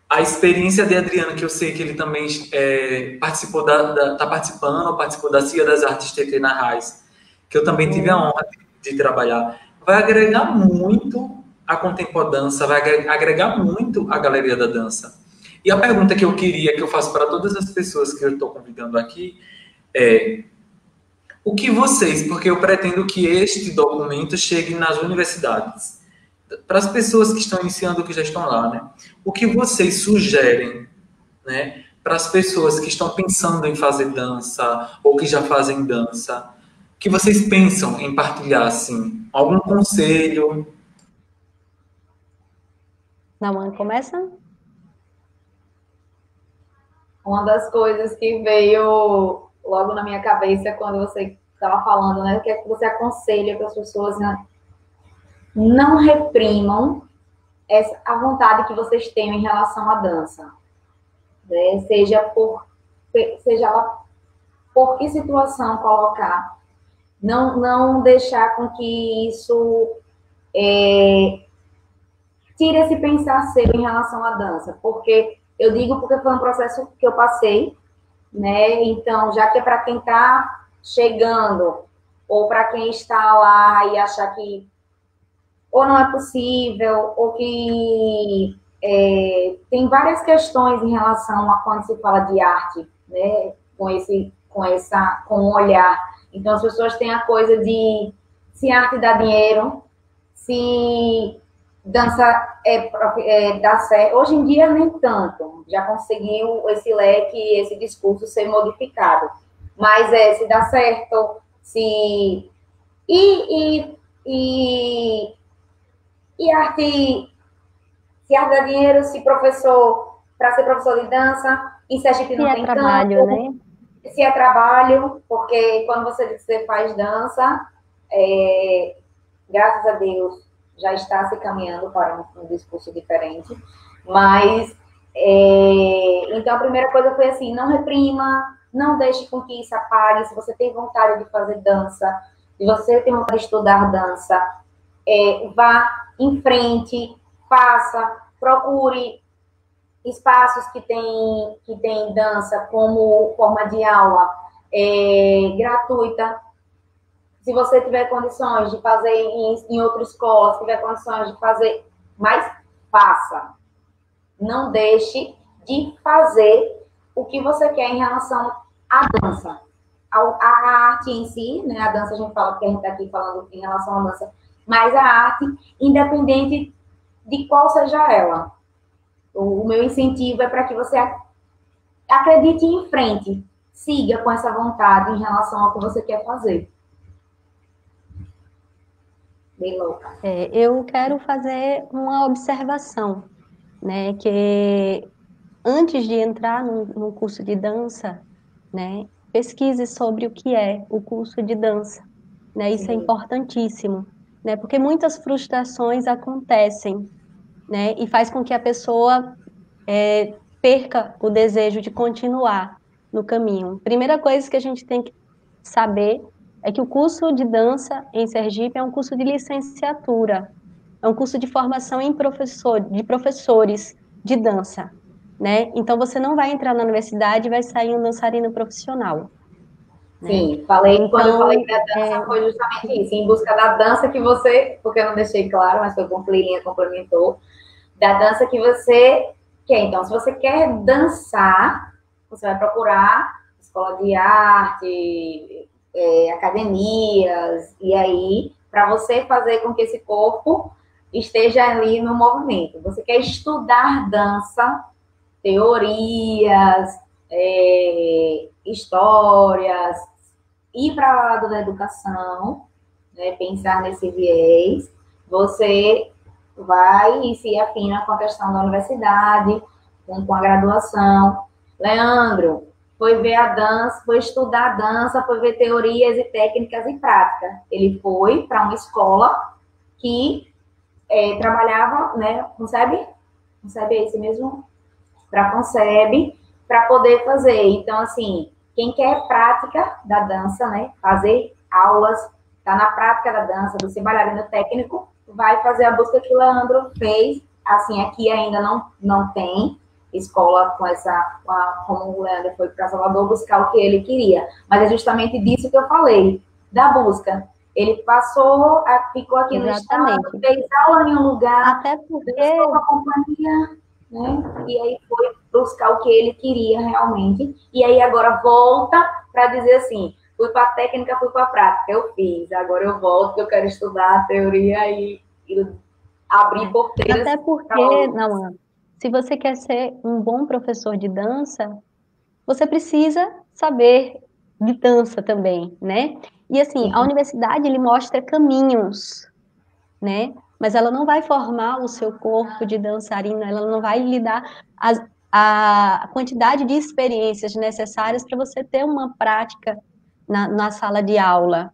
A experiência de Adriano, que eu sei que ele também participou participou da CIA das Artes TT na Raiz, que eu também tive a honra de trabalhar, vai agregar muito a Contempordança, vai agregar muito a Galeria da Dança. E a pergunta que eu faço para todas as pessoas que eu estou convidando aqui é: o que vocês, porque eu pretendo que este documento chegue nas universidades, para as pessoas que estão iniciando, que já estão lá, né? O que vocês sugerem, né, para as pessoas que estão pensando em fazer dança ou que já fazem dança? O que vocês pensam em partilhar, assim? Algum conselho? Naman, começa? Uma das coisas que veio logo na minha cabeça quando você estava falando, né? O que é que você aconselha para as pessoas, né? Não reprimam a vontade que vocês tenham em relação à dança, né? Seja ela por que situação colocar, não deixar com que isso tire esse pensar seu em relação à dança, porque eu digo porque foi um processo que eu passei, né? Então, já que é para quem está chegando ou para quem está lá e achar que ou não é possível, ou que tem várias questões em relação a quando se fala de arte, né? Com um olhar. Então, as pessoas têm a coisa de se arte dá dinheiro, se dança dá certo. Hoje em dia, nem tanto. Já conseguiu esse leque, esse discurso ser modificado. Mas se dá certo, se... E arte, se arte dá dinheiro, se professor, para ser professor de dança, em Sergipe não tem trabalho, campo, né? Se é trabalho, porque quando você diz que você faz dança, graças a Deus, já está se caminhando para um discurso diferente. Mas, então, a primeira coisa foi assim, não reprima, não deixe com que isso apague. Se você tem vontade de fazer dança, se você tem vontade de estudar dança, vá em frente, faça, procure espaços que tem dança como forma de aula gratuita. Se você tiver condições de fazer em outra escola, se tiver condições de fazer, mas faça. Não deixe de fazer o que você quer em relação à dança. A arte em si, né? A dança a gente fala, porque a gente está aqui falando em relação à dança, mas a arte, independente de qual seja ela. O meu incentivo é para que você acredite em frente. Siga com essa vontade em relação ao que você quer fazer. Bem louca. Eu quero fazer uma observação, né, que antes de entrar no curso de dança, né, pesquise sobre o que é o curso de dança, né, isso é importantíssimo, né, porque muitas frustrações acontecem, né, e faz com que a pessoa perca o desejo de continuar no caminho. Primeira coisa que a gente tem que saber é que o curso de dança em Sergipe é um curso de licenciatura, é um curso de formação de professores de dança, né? Então você não vai entrar na universidade e vai sair um dançarino profissional. Sim, quando eu falei da dança foi justamente isso, em busca da dança que você, porque eu não deixei claro, mas foi como Lilinha complementou, da dança que você quer. Então, se você quer dançar, você vai procurar escola de arte, academias, e aí, para você fazer com que esse corpo esteja ali no movimento. Você quer estudar dança, teorias, histórias, ir para o lado da educação, né, pensar nesse viés, você vai e se afina com a questão da universidade, com a graduação. Leandro foi ver a dança, foi estudar a dança, foi ver teorias e técnicas e prática. Ele foi para uma escola que trabalhava, né, Concebe é esse mesmo? Para Concebe, para poder fazer. Então, assim, quem quer prática da dança, né, fazer aulas, tá na prática da dança, do ser bailarino técnico, vai fazer a busca que o Leandro fez. Assim, aqui ainda não tem escola como o Leandro foi para Salvador buscar o que ele queria. Mas é justamente disso que eu falei, da busca. Ele ficou aqui no estado, fez aula em um lugar, até porque a companhia, né? E aí foi buscar o que ele queria realmente. E aí agora volta para dizer assim, fui para a técnica, fui para a prática, eu fiz. Agora eu volto, que eu quero estudar a teoria e abrir porteiras. Até porque, não, se você quer ser um bom professor de dança, você precisa saber de dança também, né? E assim, a universidade lhe mostra caminhos, né? Mas ela não vai formar o seu corpo de dançarino, ela não vai lhe dar a quantidade de experiências necessárias para você ter uma prática na sala de aula,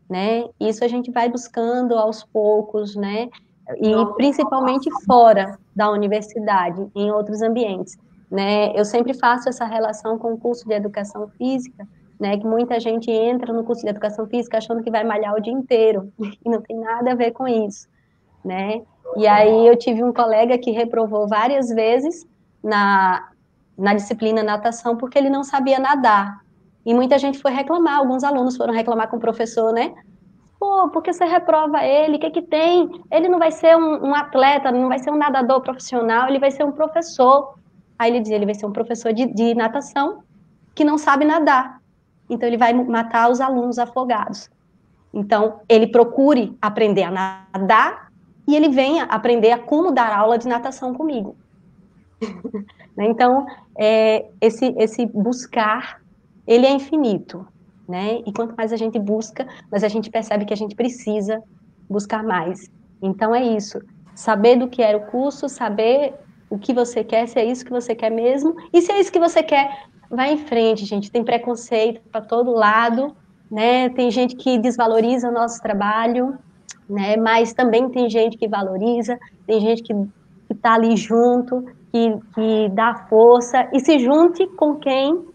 né? Isso a gente vai buscando aos poucos, né? E principalmente fora da universidade, em outros ambientes, né? Eu sempre faço essa relação com o curso de educação física, né? Que muita gente entra no curso de educação física achando que vai malhar o dia inteiro, e não tem nada a ver com isso, né? E aí eu tive um colega que reprovou várias vezes na disciplina natação porque ele não sabia nadar. E muita gente foi reclamar, alguns alunos foram reclamar com o professor, né? Pô, por que você reprova ele? O que que tem? Ele não vai ser um atleta, não vai ser um nadador profissional, ele vai ser um professor. Aí ele dizia, ele vai ser um professor de natação que não sabe nadar. Então ele vai matar os alunos afogados. Então ele procure aprender a nadar e ele venha aprender a como dar aula de natação comigo. Então, esse buscar, ele é infinito, né? E quanto mais a gente busca, mais a gente percebe que a gente precisa buscar mais. Então é isso, saber do que era o curso, saber o que você quer, se é isso que você quer mesmo, e se é isso que você quer, vai em frente, gente. Tem preconceito para todo lado, né? Tem gente que desvaloriza o nosso trabalho, né? Mas também tem gente que valoriza, tem gente que está ali junto, que dá força, e se junte com quem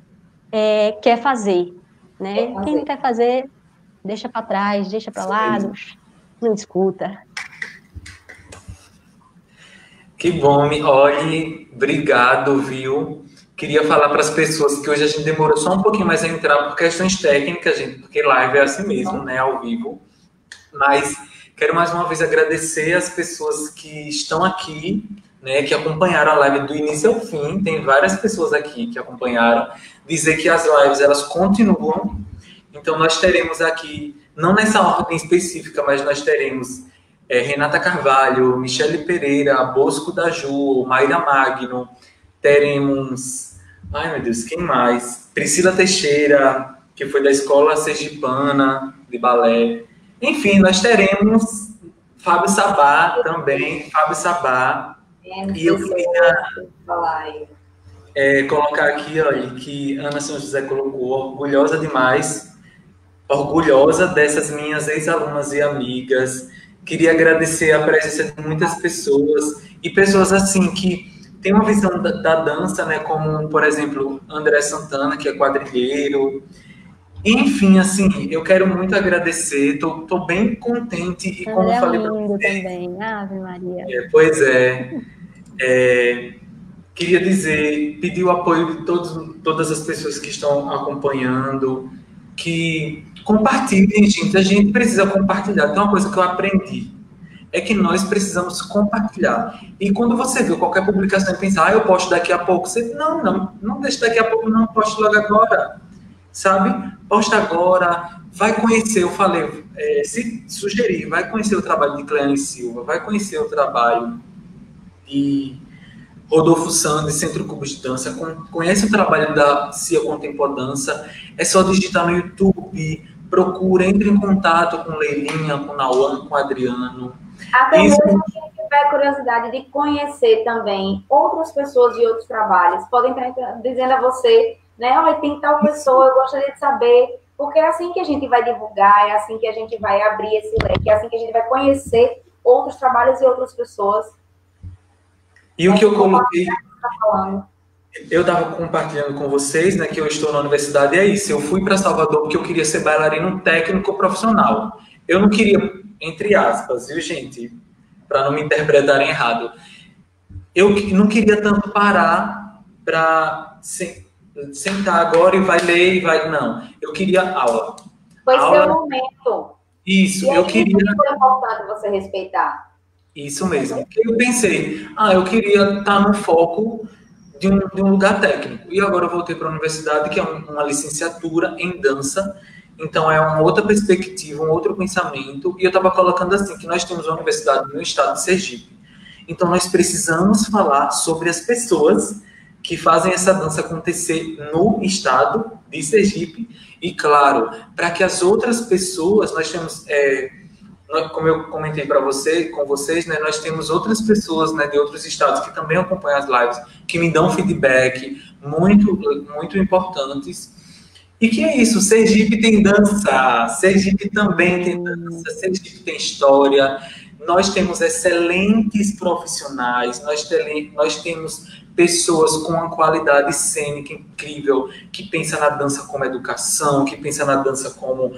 quer fazer, né? Quem não quer fazer, deixa para trás, deixa para lado, não escuta. Que bom, olhe, obrigado, viu? Queria falar para as pessoas que hoje a gente demorou só um pouquinho mais a entrar por questões técnicas, gente, porque live é assim mesmo, né, ao vivo. Mas quero mais uma vez agradecer as pessoas que estão aqui, né, que acompanharam a live do início ao fim. Tem várias pessoas aqui que acompanharam. Dizer que as lives, elas continuam. Então, nós teremos aqui, não nessa ordem específica, mas nós teremos Renata Carvalho, Michele Pereira, Bosco da Ju, Mayra Magno, teremos Ai, meu Deus, quem mais? Priscila Teixeira, que foi da Escola Sergipana de Balé. Enfim, nós teremos Fábio Sabá também, Fábio Sabá. E eu queria colocar aqui, olha, que Ana São José colocou, orgulhosa demais, orgulhosa dessas minhas ex-alunas e amigas. Queria agradecer a presença de muitas pessoas, e pessoas assim que têm uma visão da dança, né, como, por exemplo, André Santana, que é quadrilheiro. Enfim, assim, eu quero muito agradecer, tô bem contente, e como eu André falei é para lindo você, também, Ave Maria. pois queria dizer, pedir o apoio de todas as pessoas que estão acompanhando, que compartilhem, gente. A gente precisa compartilhar. Tem uma coisa que eu aprendi, é que nós precisamos compartilhar. E quando você vê qualquer publicação e pensa, eu posto daqui a pouco, você, não deixa daqui a pouco, não, posto logo agora, sabe? Posta agora, vai conhecer, eu falei, se sugerir, vai conhecer o trabalho de Cleane Silva, vai conhecer o trabalho de Rodolfo Santos, Centro Cubos de Dança, conhece o trabalho da Cia Contempo Dança, é só digitar no YouTube, procura, entre em contato com Leilinha, com Nauan, com Adriano. Até mesmo quem tiver curiosidade de conhecer também outras pessoas de outros trabalhos, podem estar dizendo a você, né, olha, tem tal pessoa, eu gostaria de saber, porque é assim que a gente vai divulgar, é assim que a gente vai abrir esse leque, é assim que a gente vai conhecer outros trabalhos e outras pessoas. E o que eu coloquei, eu estava compartilhando com vocês, né, que eu estou na universidade, e é isso, eu fui para Salvador porque eu queria ser bailarino técnico profissional. Eu não queria, entre aspas, viu, gente, para não me interpretarem errado, eu não queria tanto parar para sentar agora e vai ler e vai, não, eu queria aula. Foi seu momento. Isso, eu queria... Foi importante você respeitar. Isso mesmo. Eu pensei, eu queria estar no foco de um lugar técnico. E agora eu voltei para a universidade, que é uma licenciatura em dança. Então, é uma outra perspectiva, um outro pensamento. E eu estava colocando assim, que nós temos uma universidade no estado de Sergipe. Então, nós precisamos falar sobre as pessoas que fazem essa dança acontecer no estado de Sergipe. E, claro, para que as outras pessoas, nós temos... como eu comentei com vocês, né, nós temos outras pessoas, né, de outros estados que também acompanham as lives, que me dão feedback muito, muito importantes. E que é isso, Sergipe tem dança, Sergipe também tem dança, Sergipe tem história, nós temos excelentes profissionais, nós temos pessoas com uma qualidade cênica incrível, que pensa na dança como educação, que pensa na dança como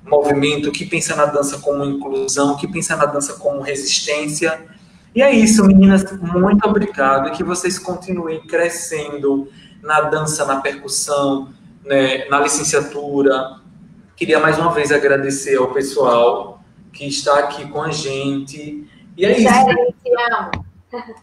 movimento, que pensa na dança como inclusão, que pensa na dança como resistência. E é isso, meninas, muito obrigado, e que vocês continuem crescendo na dança, na percussão, né, na licenciatura. Queria mais uma vez agradecer ao pessoal que está aqui com a gente. E é isso. Te amo.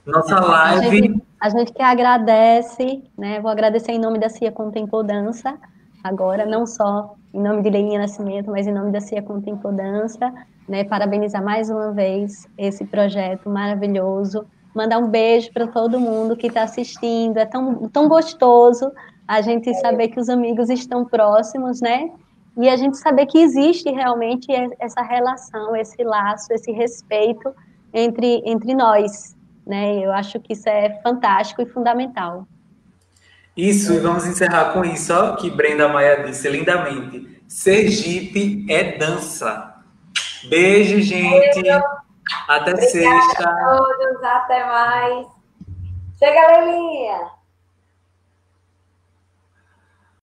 Nossa live... A gente que agradece, né? Vou agradecer em nome da Cia Contempo Dança, agora, não só em nome de Leilinha Nascimento, mas em nome da Cia Contempo Dança, né? Parabenizar mais uma vez esse projeto maravilhoso, mandar um beijo para todo mundo que está assistindo, é tão gostoso a gente saber que os amigos estão próximos, né? E a gente saber que existe realmente essa relação, esse laço, esse respeito entre nós, né? Eu acho que isso é fantástico e fundamental. Isso, e vamos encerrar com isso, ó, que Brenda Maia disse lindamente. Sergipe é dança. Beijo, gente. Beijo. Até Obrigada sexta. a todos, até mais. Chega, Leilinha.